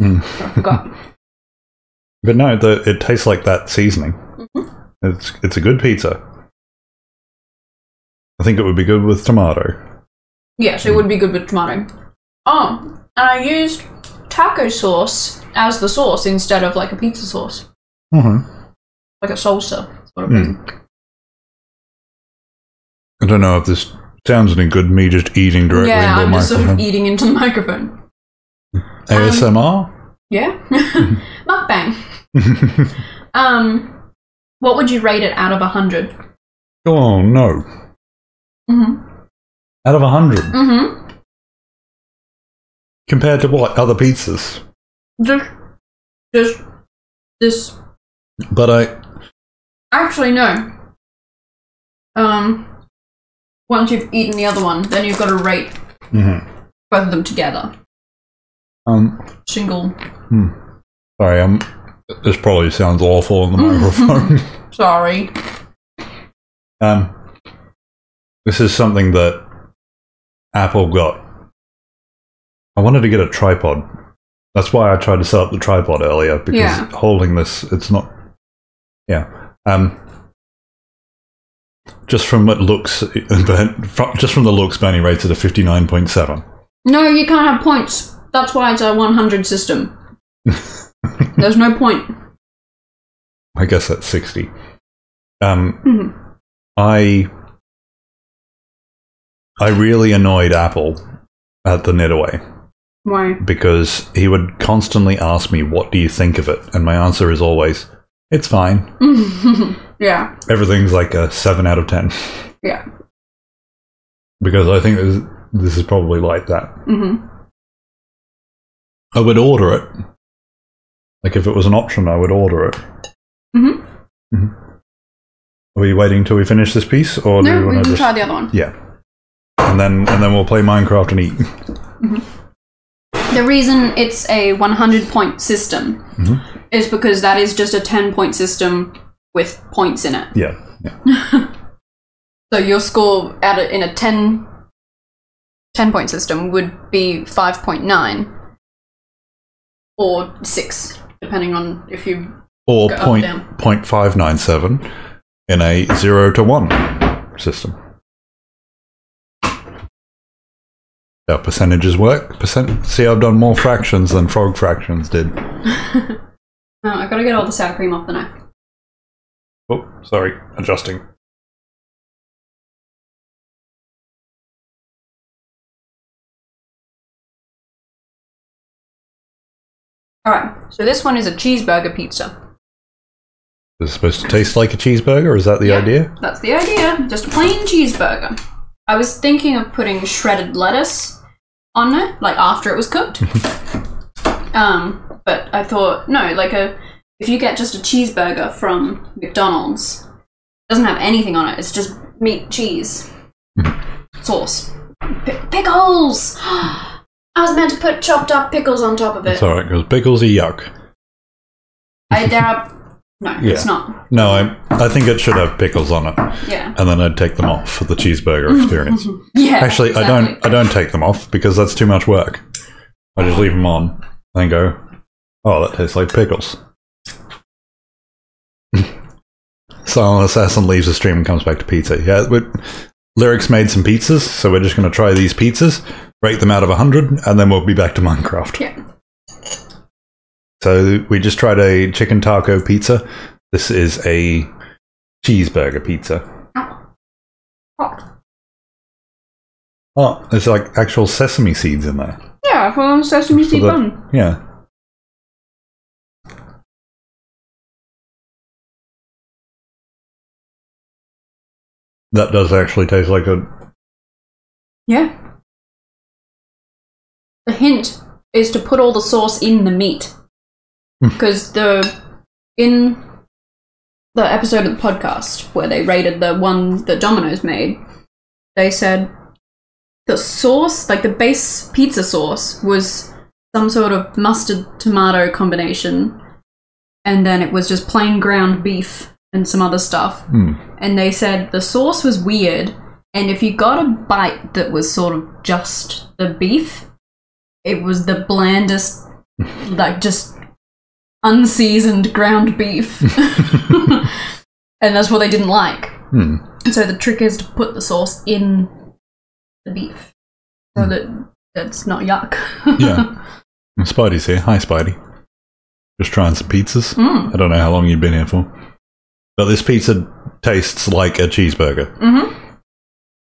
I forgot. But no, it tastes like that seasoning. It's a good pizza. I think it would be good with tomato. Yes, it would be good with tomato. Oh, and I used taco sauce as the sauce instead of like a pizza sauce. Like a salsa sort of thing. I don't know if this sounds any good, me just eating directly into the microphone. Yeah, I'm just sort of eating into the microphone. ASMR? Yeah. Mukbang. What would you rate it out of 100? Oh, no. Out of 100? Compared to what? Other pizzas? Just this. But Actually, no. Once you've eaten the other one, then you've got to rate both of them together. Single. Sorry, this probably sounds awful on the microphone. Sorry. This is something that Apple got. I wanted to get a tripod. That's why I tried to set up the tripod earlier, because holding this, it's not... Yeah. Just from it looks, just from the looks, Bernie rates it a 59.7. No, you can't have points. That's why it's a 100 system. There's no point. I guess that's 60. I really annoyed Apple at the Knitaway. Why? Because he would constantly ask me, what do you think of it? And my answer is always, it's fine. Yeah. Everything's like a 7 out of 10. Yeah. Because I think this is probably like that. I would order it. Like if it was an option, I would order it. Are we waiting till we finish this piece, or do we want to try the other one? Yeah. And then we'll play Minecraft and eat. The reason it's a 100-point system is because that is just a 10-point system with points in it. Yeah. So your score in a 10-point system would be 5.9 or 6, depending on if you or go up or down. 0.597 in a 0 to 1 system. How percentages work? See, I've done more fractions than frog fractions did. I've got to get all the sour cream off the knife. Oh, sorry. Adjusting. Alright, so this one is a cheeseburger pizza. Is it supposed to taste like a cheeseburger? Is that the idea? That's the idea. Just a plain cheeseburger. I was thinking of putting shredded lettuce on it, like after it was cooked. But I thought, no, if you get just a cheeseburger from McDonald's, it doesn't have anything on it. It's just meat, cheese, sauce. Pickles! I was meant to put chopped up pickles on top of it. It's alright, because pickles are yuck. I doubt... No, it's not. No, I think it should have pickles on it. Yeah. And then I'd take them off for the cheeseburger experience. Yeah, actually, exactly. I don't take them off because that's too much work. I just leave them on and then go, oh, that tastes like pickles. Silent Assassin leaves the stream and comes back to pizza. Yeah, Lyric's made some pizzas, so we're just going to try these pizzas, rate them out of 100, and then we'll be back to Minecraft. Yeah. So we just tried a chicken taco pizza. This is a cheeseburger pizza. Oh, there's like actual sesame seeds in there. Yeah, for sesame seed bun. Yeah. That does actually taste like a... Yeah. The hint is to put all the sauce in the meat. Because in the episode of the podcast where they rated the one that Domino's made, they said the sauce, like the base pizza sauce, was some sort of mustard tomato combination, and then it was just plain ground beef and some other stuff. And they said the sauce was weird, and if you got a bite that was sort of just the beef, it was the blandest, like just unseasoned ground beef. And that's what they didn't like. And so the trick is to put the sauce in the beef so that it's not yuck. Yeah. Spidey's here. Hi, Spidey. Just trying some pizzas. I don't know how long you've been here for. But this pizza tastes like a cheeseburger.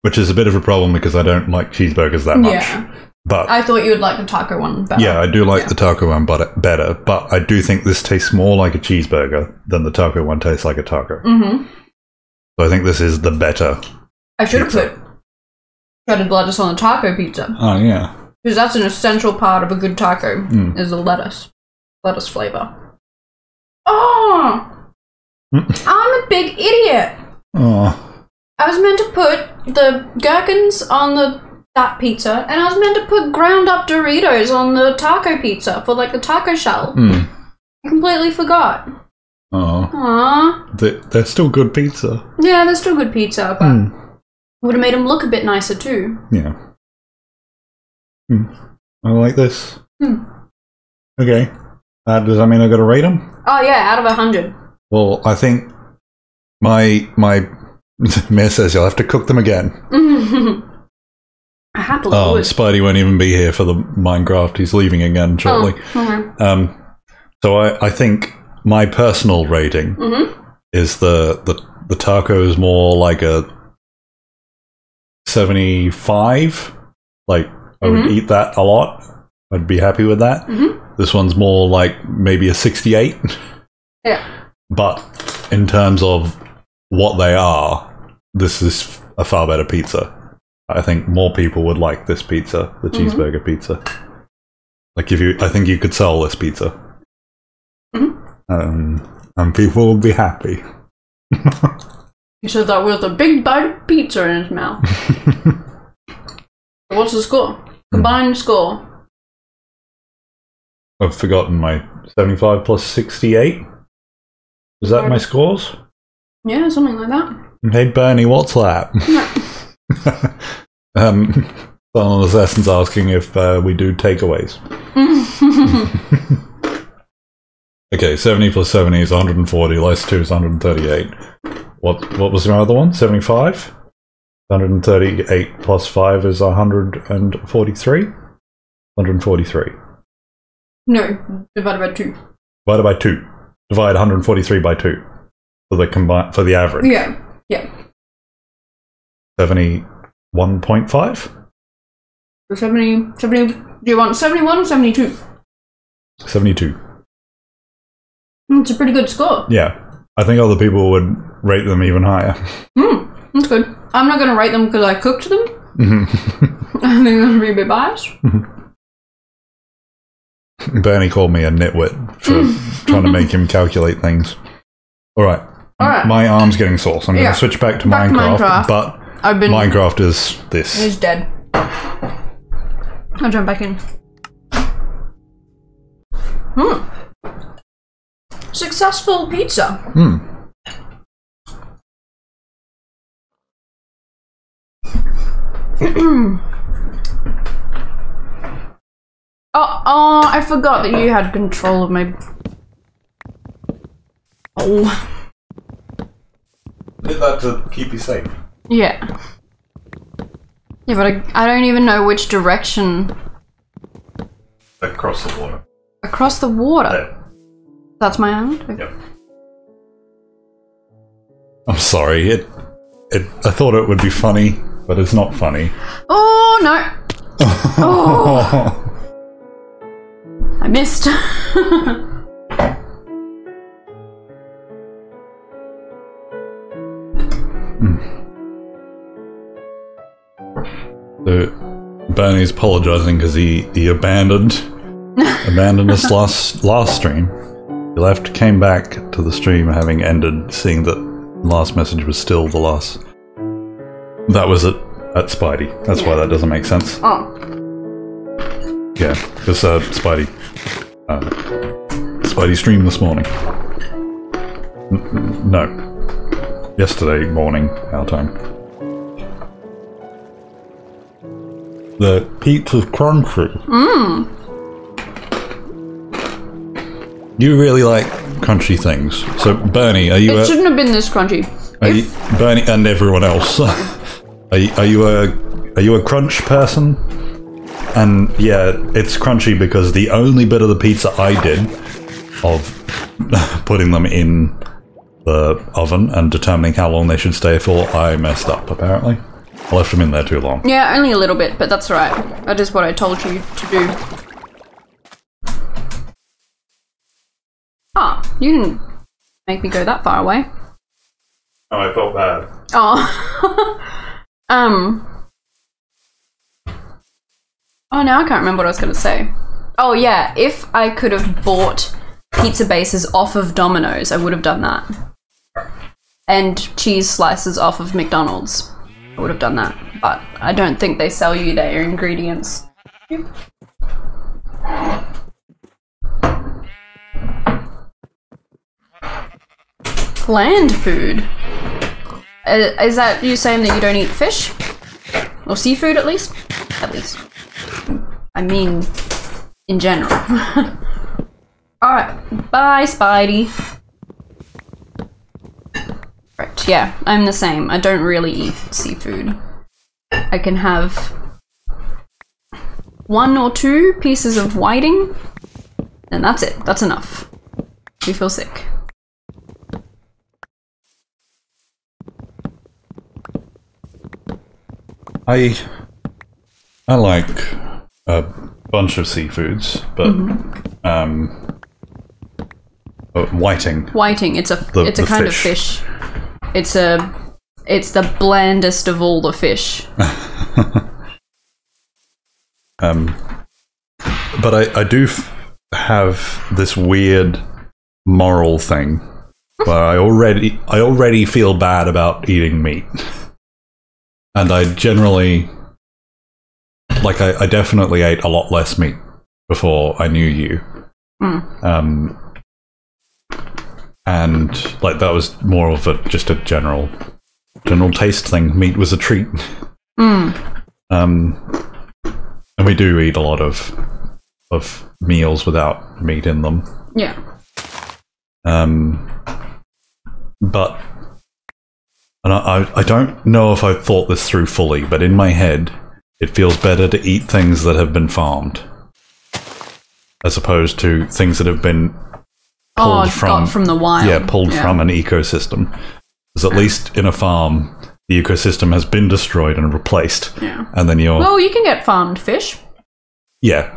Which is a bit of a problem because I don't like cheeseburgers that much. Yeah. But I thought you would like the taco one better. Yeah, I do like the taco one better, but I do think this tastes more like a cheeseburger than the taco one tastes like a taco. So I think this is the better. I should have put shredded lettuce on the taco pizza. Oh, yeah. Because that's an essential part of a good taco, is the lettuce flavour. Oh! I'm a big idiot. Oh. I was meant to put the gherkins on that pizza, and I was meant to put ground up Doritos on the taco pizza for like the taco shell. I completely forgot. Oh. Aww. They're still good pizza. Yeah, they're still good pizza, but would have made them look a bit nicer too. Yeah. I like this. Okay. Does that mean I got to rate them? Oh yeah, out of 100. Well, I think my Mayor says you'll have to cook them again. I happily would. Spidey won't even be here for the Minecraft. He's leaving again shortly. Okay. So I think my personal rating is the taco is more like a 75. Like I would eat that a lot. I'd be happy with that. This one's more like maybe a 68. Yeah. But in terms of what they are, this is a far better pizza. I think more people would like this pizza, the cheeseburger pizza. Like I think you could sell this pizza. And people would be happy. He said that with a big bite of pizza in his mouth. What's the score? Combined score. I've forgotten my 75 plus 68. Is that my scores? Yeah, something like that. Hey Bernie, what's that? Silent Assassin's asking if we do takeaways. Okay, 70 plus 70 is 140, less 2 is 138. What was the other one? 75? 138 plus 5 is 143? 143. No, divided by 2. Divided by 2. Divide 143 by 2 for the average. Yeah, yeah. 71.5? 70, do you want 71 or 72? 72. It's a pretty good score. Yeah. I think other people would rate them even higher. That's good. I'm not going to rate them because I cooked them. I think that's be a bit biased. Bernie called me a nitwit for trying to make him calculate things. Alright. My arm's getting sore, so I'm going to switch back to Minecraft. But Minecraft is this. It's dead. I'll jump back in. Successful pizza. Oh, I forgot that you had control of my... Oh. Did that to keep you safe. Yeah. Yeah, but I don't even know which direction. Across the water. Across the water? There. That's my hand? Okay. Yep. I'm sorry, I thought it would be funny, but it's not funny. Oh, no! Oh. I missed. So Bernie's apologizing because he abandoned us last stream. He left, came back to the stream having ended, seeing that last message was still the last. That was at Spidey. That's why that doesn't make sense. Oh. Yeah, because Spidey streamed this morning. No, yesterday morning, our time. The pizza's crunchy. You really like crunchy things. So, Bernie, are you? It shouldn't have been this crunchy. Bernie and everyone else. Are you a crunch person? And yeah, it's crunchy because the only bit of the pizza I did of putting them in the oven and determining how long they should stay for, I messed up, apparently. I left them in there too long. Yeah, only a little bit, but that's right. That is what I told you to do. Ah, you didn't make me go that far away. Oh, I felt bad. Oh. Oh, now I can't remember what I was going to say. Oh, yeah, if I could have bought pizza bases off of Domino's, I would have done that. And cheese slices off of McDonald's. I would have done that. But I don't think they sell you their ingredients. Land food? Is that you saying that you don't eat fish? Or seafood, at least? At least. I mean, in general. Alright, bye, Spidey. Right, yeah, I'm the same. I don't really eat seafood. I can have 1 or 2 pieces of whiting, and that's it. That's enough. We feel sick. I like a bunch of seafoods, but whiting. Whiting. It's a kind of fish. It's the blandest of all the fish. But I do have this weird moral thing where I already feel bad about eating meat. And I generally, like, I definitely ate a lot less meat before I knew you. And, like, that was more of just a general taste thing. Meat was a treat. And we do eat a lot of meals without meat in them. Yeah. But... And I don't know if I've thought this through fully, but in my head, it feels better to eat things that have been farmed, as opposed to things that have been pulled from the wild. Yeah, pulled from an ecosystem. Because at least in a farm, the ecosystem has been destroyed and replaced. Yeah. And then Well, you can get farmed fish. Yeah.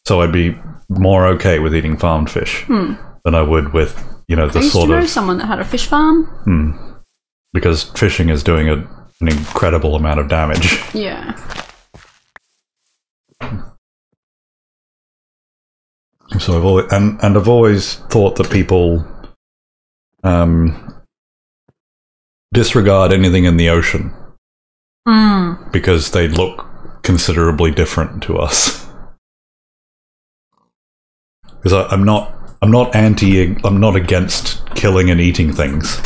So I'd be more okay with eating farmed fish than I would with, the I used sort to know of... someone that had a fish farm. Because fishing is doing an incredible amount of damage. Yeah. So I've always thought that people disregard anything in the ocean because they look considerably different to us. Because I'm not against killing and eating things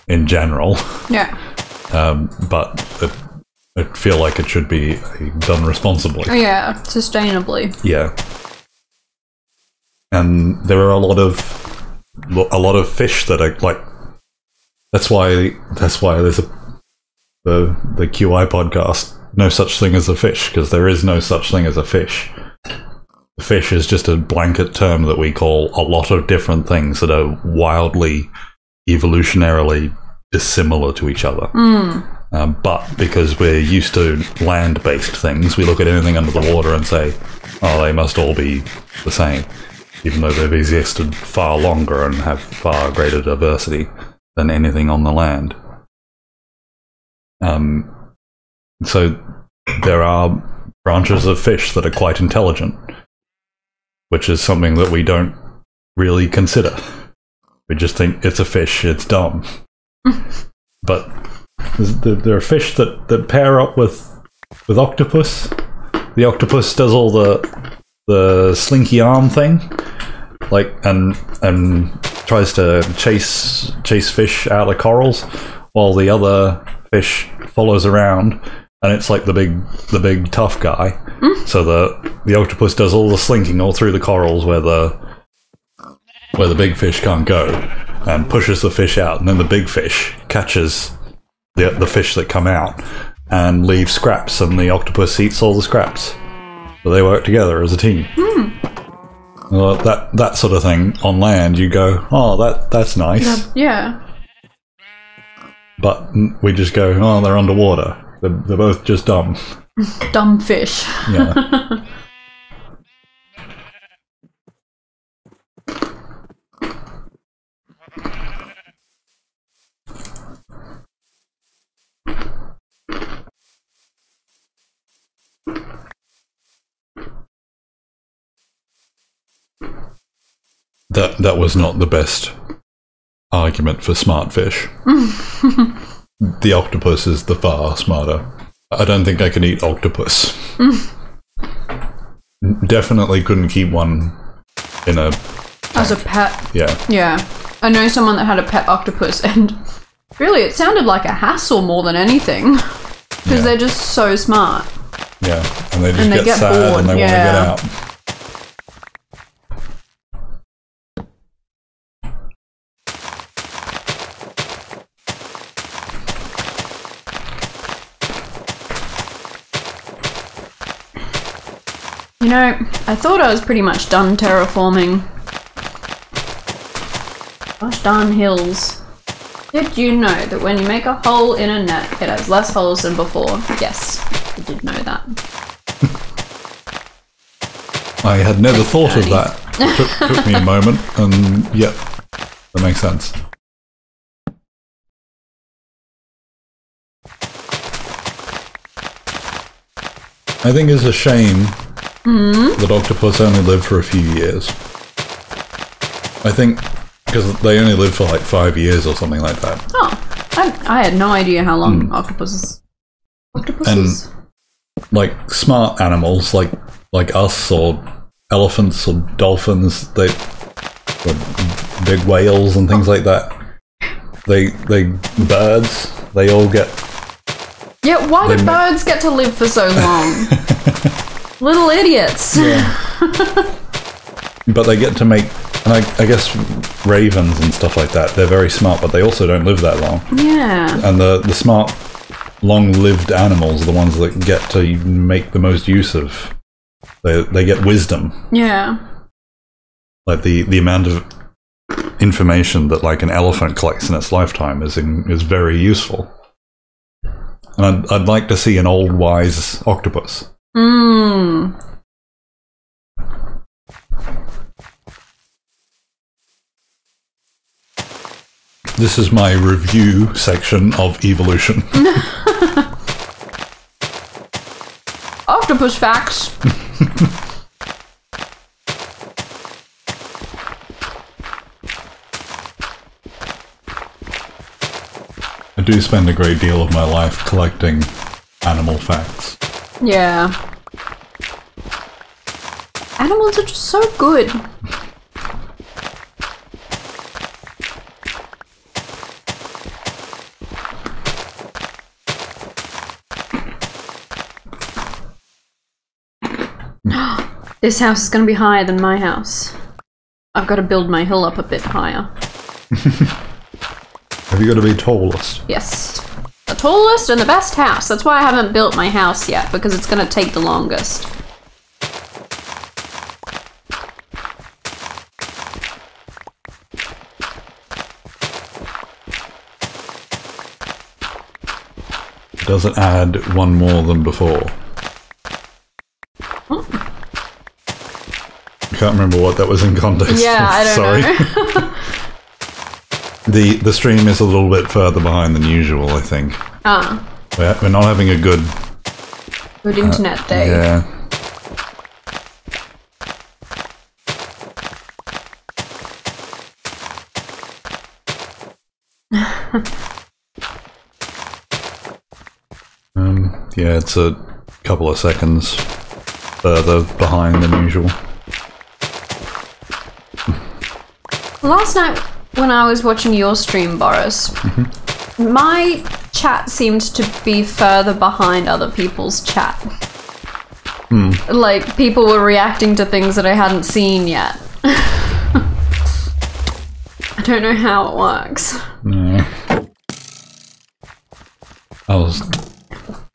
in general. Yeah. But I feel like it should be done responsibly. Oh, yeah, sustainably. Yeah. And there are a lot of fish that are like. That's why there's the QI podcast. No such thing as a fish, because there is no such thing as a fish. Fish is just a blanket term that we call a lot of different things that are wildly evolutionarily dissimilar to each other. But because we're used to land-based things, we look at anything under the water and say, oh, they must all be the same, even though they've existed far longer and have far greater diversity than anything on the land. So there are branches of fish that are quite intelligent, which is something that we don't really consider. We just think it's a fish, it's dumb. But there are fish that pair up with octopus. The octopus does all the slinky arm thing, like and tries to chase fish out of corals, while the other fish follows around. And it's like the big tough guy. So the octopus does all the slinking all through the corals where the big fish can't go, and pushes the fish out, and then the big fish catches the fish that come out and leaves scraps, and the octopus eats all the scraps. So they work together as a team. Well, that sort of thing on land, you go, oh, that's nice. Yeah. But we just go, oh, they're underwater. They're both just dumb. Dumb fish. Yeah. That was not the best argument for smart fish. The octopus is the far smarter. I don't think I can eat octopus. Definitely couldn't keep one in a tank. As a pet. Yeah. Yeah. I know someone that had a pet octopus, and really it sounded like a hassle more than anything. Because they're just so smart. Yeah. And they just get sad bored. And they want to get out. You know, I thought I was pretty much done terraforming. Gosh darn hills. Did you know that when you make a hole in a net, it has less holes than before? Yes, I did know that. I had never thought of that. It took me a moment, and yep, that makes sense. I think it's a shame that octopus only live for a few years. I think because they only live for like 5 years or something like that. Oh, I had no idea how long octopuses. And like smart animals, like us or elephants or dolphins, or big whales and things like that. Birds, they all get. Yeah, why do birds get to live for so long? Little idiots. Yeah. But they get to make, and I guess ravens and stuff like that, they're very smart, but they also don't live that long. Yeah. And the smart, long-lived animals are the ones that get to make the most use of. They get wisdom. Yeah. Like the amount of information that like an elephant collects in its lifetime is very useful. And I'd like to see an old wise octopus. This is my review section of evolution. Octopus facts. I do spend a great deal of my life collecting animal facts. Yeah. Animals are just so good. This house is going to be higher than my house. I've got to build my hill up a bit higher. Have you got to be tallest? Yes. The tallest and the best house. That's why I haven't built my house yet, because it's going to take the longest. Does it add one more than before? I can't remember what that was in context. Yeah, I don't know. The stream is a little bit further behind than usual, I think. Ah. We're not having a good internet day. Yeah. Yeah, it's a couple of seconds further behind than usual. Last night when I was watching your stream, Boris, my chat seemed to be further behind other people's chat. Like, people were reacting to things that I hadn't seen yet. I don't know how it works. No.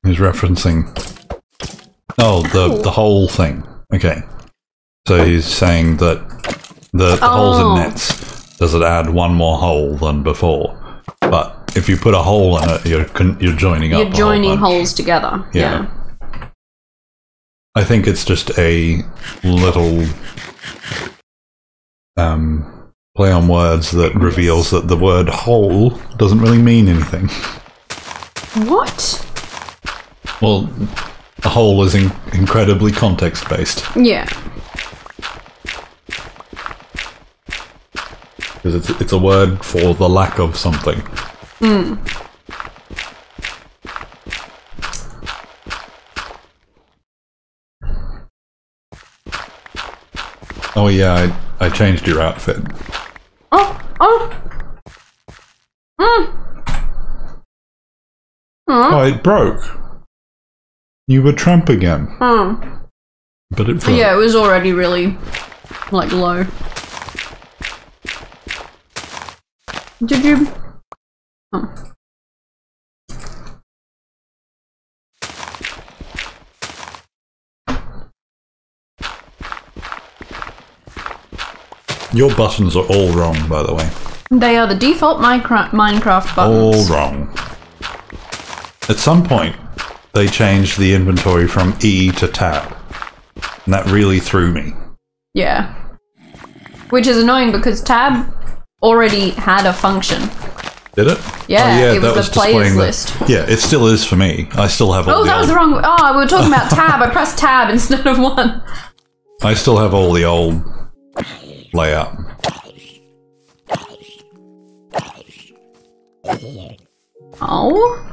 He's referencing... Oh, the whole thing. Okay. So he's saying that the holes in nets, does it add one more hole than before? But if you put a hole in it, you're joining up. You're joining holes together. Yeah. I think it's just a little play on words that reveals that the word hole doesn't really mean anything. What? Well, a hole is incredibly context-based. Yeah. Because it's a word for the lack of something. Oh yeah, I changed your outfit. Oh, it broke. You were Trump again. But it broke. Yeah, it was already really, like, low. Did you... Oh. Your buttons are all wrong, by the way. They are the default Minecraft buttons. All wrong. At some point, they changed the inventory from E to tab. And that really threw me. Yeah. Which is annoying because tab already had a function. Did it? Yeah, it was the players list. Yeah, it still is for me. I still have all the that was the wrong... Oh, we were talking about tab. I pressed tab instead of 1. I still have all the old layout. Oh?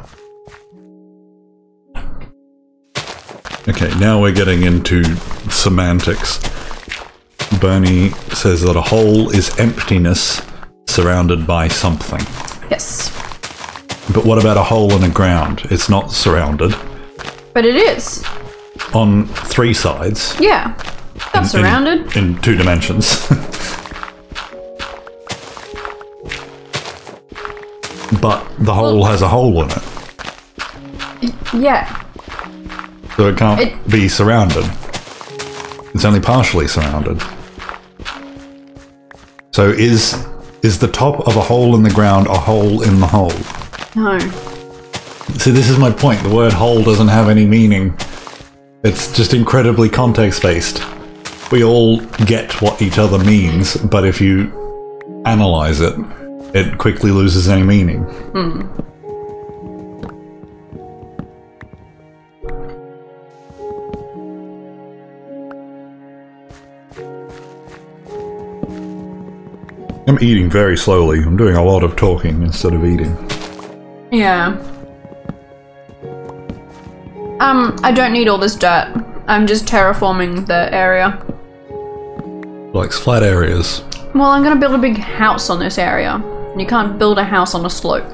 Okay, now we're getting into semantics. Bernie says that a hole is emptiness surrounded by something. Yes. But what about a hole in the ground? It's not surrounded. But it is. On 3 sides. Yeah. That's surrounded. In 2 dimensions. But the hole has a hole in it. Yeah. So it can't be surrounded. It's only partially surrounded. So is the top of a hole in the ground a hole in the hole? No. See, this is my point. The word hole doesn't have any meaning. It's just incredibly context-based. We all get what each other means, but if you analyze it, it quickly loses any meaning. I'm eating very slowly. I'm doing a lot of talking instead of eating. Yeah. I don't need all this dirt. I'm just terraforming the area. Likes flat areas. Well, I'm gonna build a big house on this area. And you can't build a house on a slope.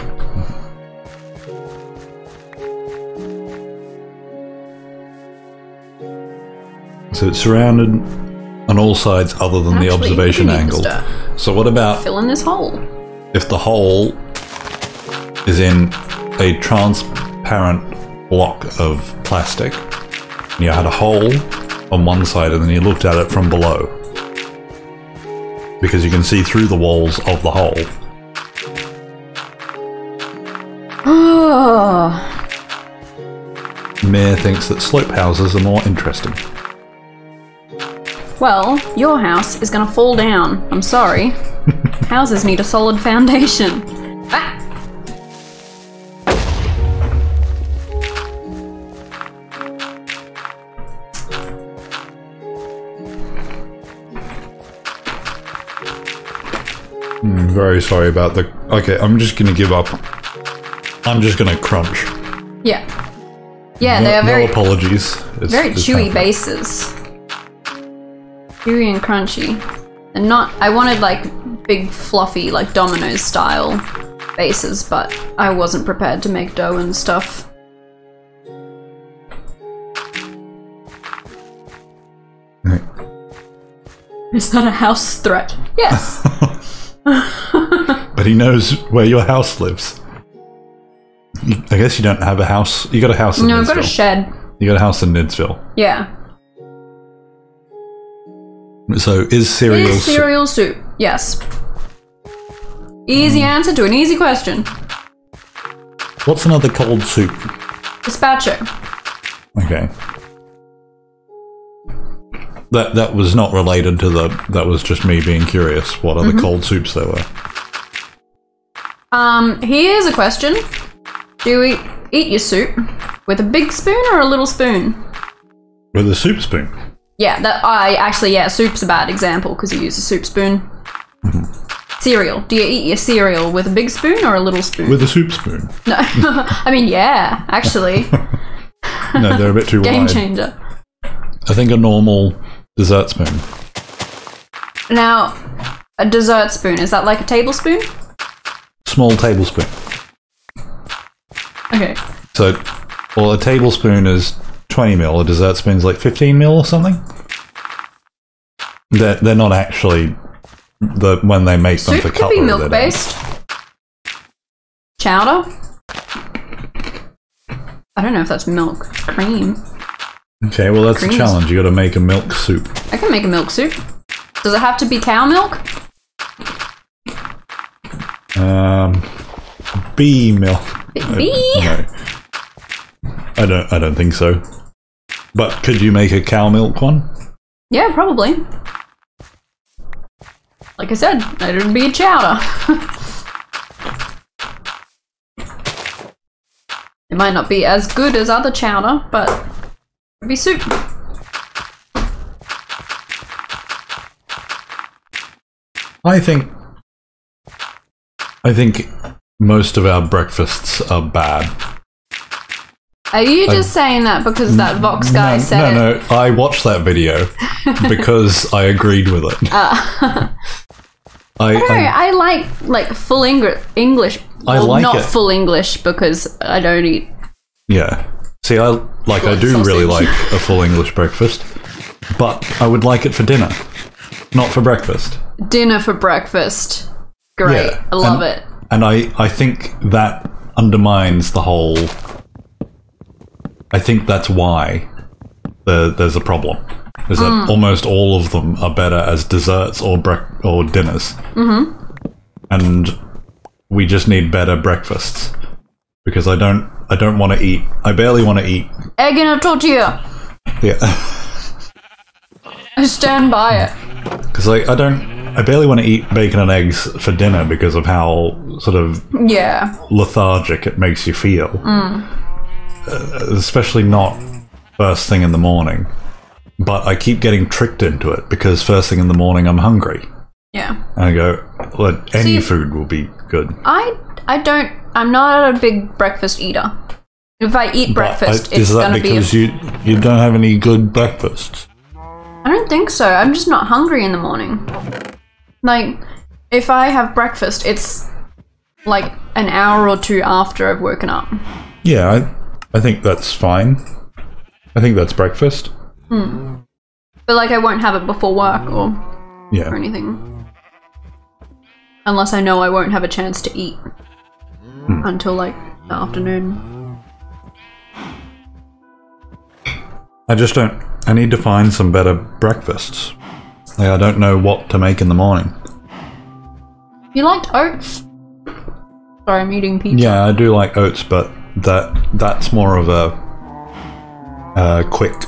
So it's surrounded on all sides other than the observation angle. So what about... Fill in this hole. If the hole is in a transparent block of plastic, and you had a hole on one side and then you looked at it from below, because you can see through the walls of the hole. Mir thinks that slope houses are more interesting. Well, your house is gonna fall down. I'm sorry. Houses need a solid foundation. Ah! Very sorry about the... Okay, I'm just gonna give up. I'm just gonna crunch. Yeah. Yeah, they are very... No apologies. Very chewy bases. Chewy and crunchy. And not... I wanted, like, big, fluffy, like, Domino's style bases, but I wasn't prepared to make dough and stuff. Is that a house threat? Yes! But he knows where your house lives. I guess you don't have a house. You got a house in Nidsville. No, I've got a shed. You got a house in Nidsville. Yeah. So is cereal soup? Is cereal soup? Yes. Easy answer to an easy question. What's another cold soup? Gazpacho. Okay. That was not related to the... That was just me being curious what other cold soups there were. Here's a question. Do you eat your soup with a big spoon or a little spoon? With a soup spoon. Yeah, yeah, soup's a bad example because you use a soup spoon. Cereal. Do you eat your cereal with a big spoon or a little spoon? With a soup spoon. No. I mean, yeah, actually. No, they're a bit too wide. Game changer. I think a normal dessert spoon. Now, a dessert spoon, is that like a tablespoon? Small tablespoon. Okay. So, well, a tablespoon is 20 mil, a dessert spoon's like 15 mil or something? They're not actually when they make them for cutlery. Soup could be milk-based. Chowder? I don't know if that's milk. Cream. Okay, well that's a challenge. You gotta make a milk soup. I can make a milk soup. Does it have to be cow milk? Bee milk. Bee? No. I don't think so. But could you make a cow milk one? Yeah, probably. Like I said, it would be a chowder. It might not be as good as other chowder, but it'd be soup. I think most of our breakfasts are bad. Are you just saying that because that Vox guy said it? No, I watched that video because I agreed with it. I don't know, I like full English. Well, I like not it. full English because I don't eat. Yeah. See, I do really like a full English breakfast, but I would like it for dinner, not for breakfast. Dinner for breakfast. Great. Yeah. I love it. And I think that undermines the whole... I think that's why there's a problem. Is that almost all of them are better as desserts or dinners. And we just need better breakfasts. Because I don't want to eat... I barely want to eat... Egg in a tortilla. Yeah. I stand by it. Because I barely want to eat bacon and eggs for dinner because of how sort of lethargic it makes you feel. Especially not first thing in the morning. But I keep getting tricked into it because first thing in the morning I'm hungry. Yeah. And I go, well, any food will be good. I'm not a big breakfast eater. If I eat breakfast, it's going to be... Is that because you don't have any good breakfasts? I don't think so. I'm just not hungry in the morning. Like, if I have breakfast, it's like an hour or two after I've woken up. Yeah, I think that's fine. I think that's breakfast. But like I won't have it before work or anything. Unless I know I won't have a chance to eat until like the afternoon. I just don't... I need to find some better breakfasts. Like, I don't know what to make in the morning. You liked oats? Sorry, I'm eating pizza. Yeah, I do like oats, but that's more of a quick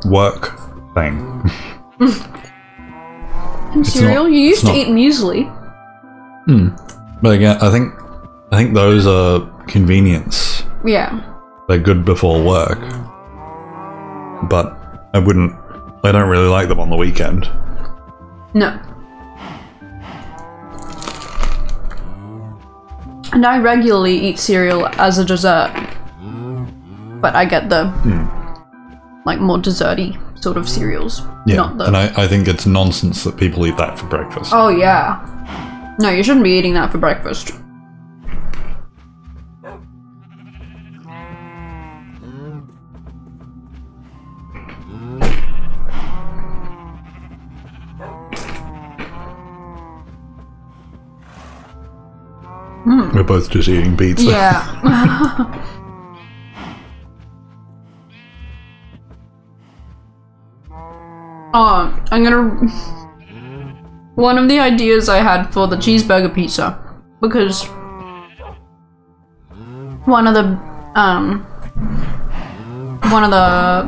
work thing. And cereal? You used to eat muesli. But again, I think those are convenience. Yeah. They're good before work. But I don't really like them on the weekend. No. And I regularly eat cereal as a dessert. But I get the like more desserty sort of cereals. Yeah, not the... and I think it's nonsense that people eat that for breakfast. Oh yeah. No, you shouldn't be eating that for breakfast. We're both just eating pizza. Yeah. Oh, I'm gonna... One of the ideas I had for the cheeseburger pizza, because one of the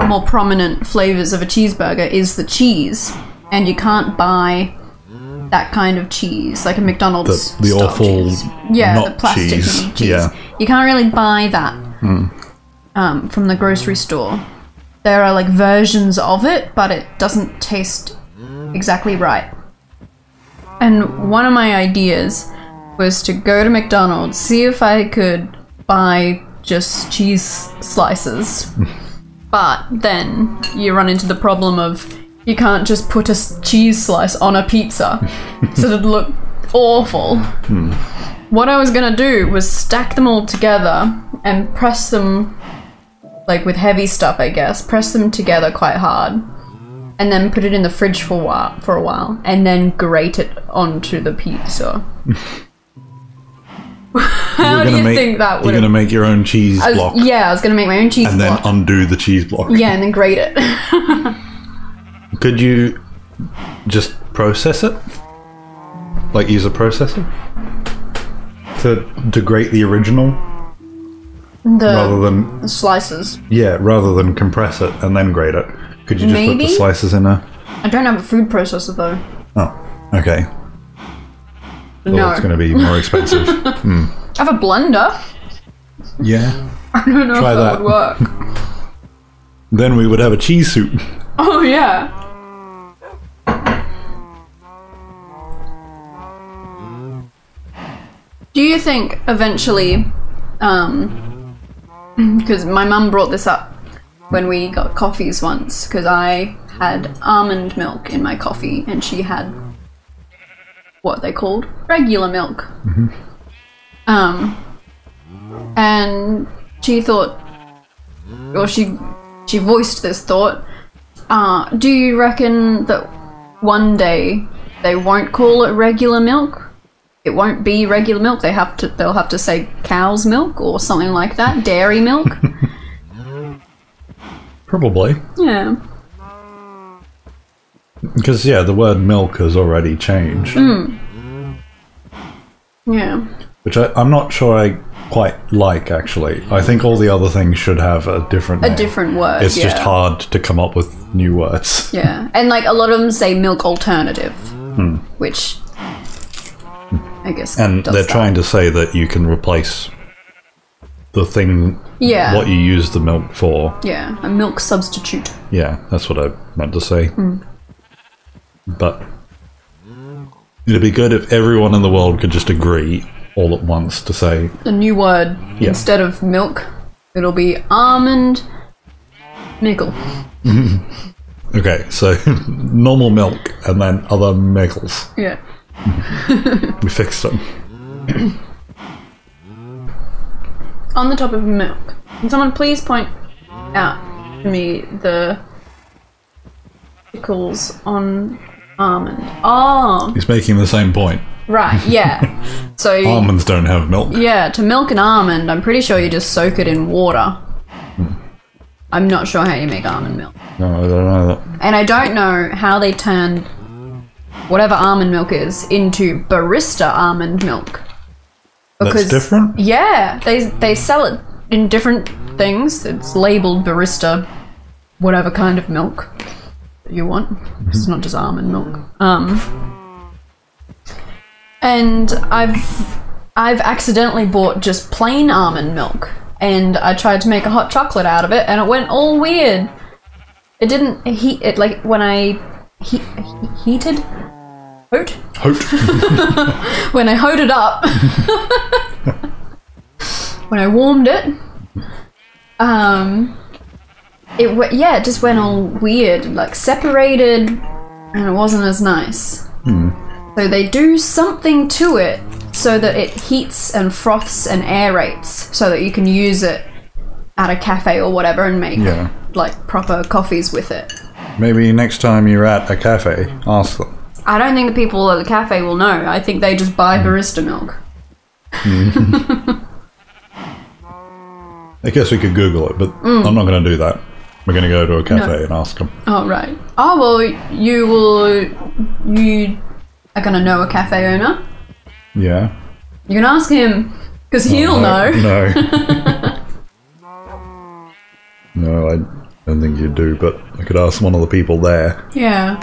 more prominent flavors of a cheeseburger is the cheese, and you can't buy that kind of cheese, like a McDonald's the awful cheese. Yeah, not the plastic cheese. cheese. Yeah. You can't really buy that from the grocery store. There are like versions of it, but it doesn't taste exactly right. And one of my ideas was to go to McDonald's, see if I could buy just cheese slices. But then you run into the problem of you can't just put a cheese slice on a pizza, so it'd look awful. What I was gonna do was stack them all together and press them, like with heavy stuff I guess, press them together quite hard, and then put it in the fridge for a while, and then grate it onto the pizza. How do you think that would... You're gonna make your own cheese block? Yeah, I was gonna make my own cheese block. And then undo the cheese block. Yeah, and then grate it. Could you just process it? Like use a processor? To grate the original? Rather than... slices. Yeah, rather than compress it and then grate it. Could you just put the slices in a... I don't have a food processor though. Oh, okay. No. It's going to be more expensive. I have a blender. Yeah. I don't know if that would work. Then we would have a cheese soup. Oh yeah. Do you think eventually, because my mum brought this up when we got coffees once, because I had almond milk in my coffee and she had what they called regular milk. And she thought, or she voiced this thought, do you reckon that one day they won't call it regular milk? It won't be regular milk. They'll have to say cow's milk or something like that. Dairy milk. Probably. Yeah. Because the word milk has already changed. Yeah. Which I'm not sure I quite like, actually. I think all the other things should have a different name. A different word. It's just hard to come up with new words. Yeah, and like a lot of them say milk alternative, which I guess. And they're trying to say that you can replace the thing, what you use the milk for. Yeah, a milk substitute. Yeah, that's what I meant to say. But it'd be good if everyone in the world could just agree all at once to say a new word instead of milk. It'll be almond mickle. Okay, so normal milk and then other megals. Yeah. We fixed them. On the topic of milk, can someone please point out to me the pickles on almond? Oh, He's making the same point. right, yeah. So Almonds don't have milk. yeah, to milk an almond, I'm pretty sure you just soak it in water. I'm not sure how you make almond milk. No, I don't know that. And I don't know how they turned whatever almond milk is into barista almond milk. That's different? Yeah, they sell it in different things. It's labelled barista, whatever kind of milk that you want. It's not just almond milk. And I've accidentally bought just plain almond milk, and I tried to make a hot chocolate out of it, and it went all weird. It didn't heat it like when I heated. When I hoed it up, when I warmed it, it just went all weird, like separated, and it wasn't as nice. So they do something to it so that it heats and froths and aerates, so that you can use it at a cafe or whatever and make like proper coffees with it. Maybe next time you're at a cafe, ask them. I don't think the people at the cafe will know. I think they just buy barista milk. I guess we could Google it, but I'm not going to do that. We're going to go to a cafe and ask them. Oh, right. Oh, well, you are going to know a cafe owner. Yeah. You can ask him, because he'll know. No. No, I don't think you do, but I could ask one of the people there. Yeah.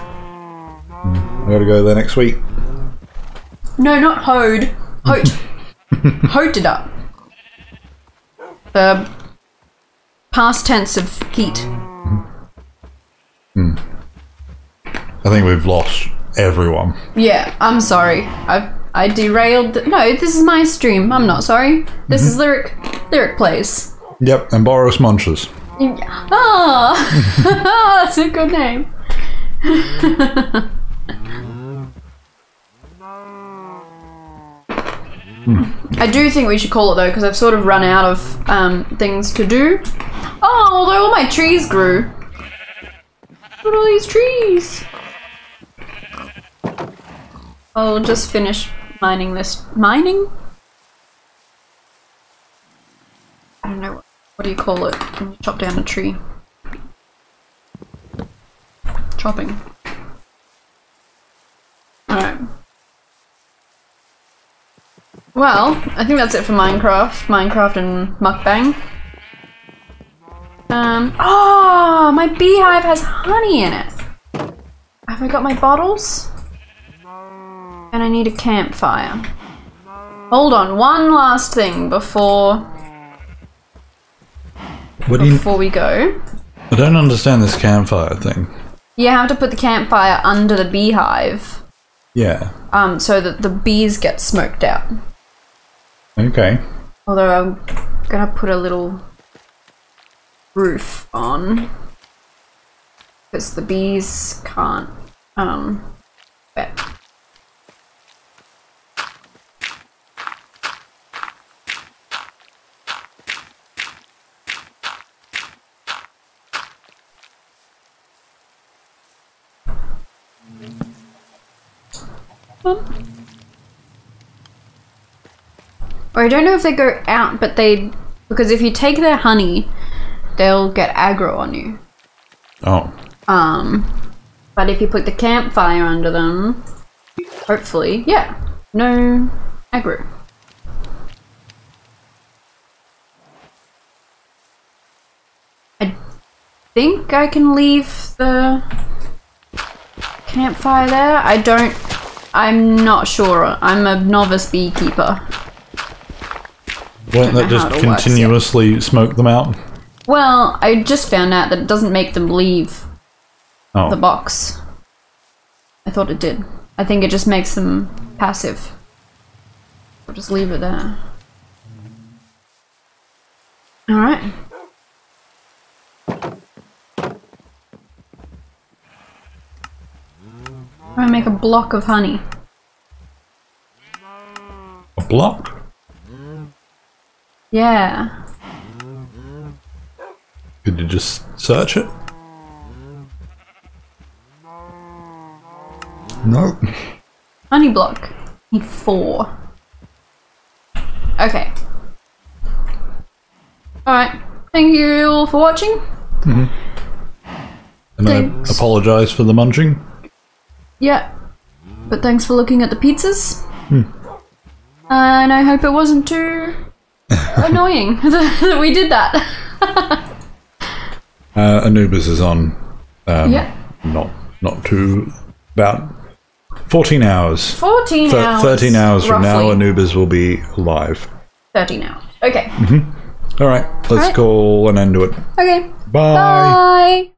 I gotta go there next week. No, not hoed. Hoed. Hoed it up. The past tense of heat. I think we've lost everyone. Yeah, I'm sorry. I derailed. No, this is my stream. I'm not sorry. This is Lyric Plays. Yep, and Boris Munches. Oh, that's a good name. I do think we should call it though, because I've sort of run out of things to do. Oh, although all my trees grew. Look at all these trees. I'll just finish mining this. Mining? I don't know. What do you call it when you chop down a tree? Chopping. Alright. Well, I think that's it for Minecraft. Minecraft and mukbang. Oh, my beehive has honey in it. Have I got my bottles? And I need a campfire. Hold on, one last thing before we go. I don't understand this campfire thing. You have to put the campfire under the beehive. Yeah. So that the bees get smoked out. Okay. Although I'm gonna put a little roof on, because the bees can't wet. Or I don't know if they go out, but because if you take their honey, they'll get aggro on you. Oh. But if you put the campfire under them, hopefully, yeah, no aggro. I think I can leave the campfire there. I'm not sure. I'm a novice beekeeper. Won't that just continuously smoke them out? Well, I just found out that it doesn't make them leave the box. I thought it did. I think it just makes them passive. I'll just leave it there. Alright. and make a block of honey. A block? Yeah. Could you just search it? No. Honey block. Need 4. Okay. Alright. Thank you all for watching. And thanks. I apologise for the munching. Yeah. But thanks for looking at the pizzas. And I hope it wasn't too annoying that we did that. Anubis is on. Yeah. Not too. About 14 hours. 14 hours. 13 hours from now, roughly. Anubis will be live. 13 hours. Okay. Alright, let's call an end to it. Okay. Bye. Bye.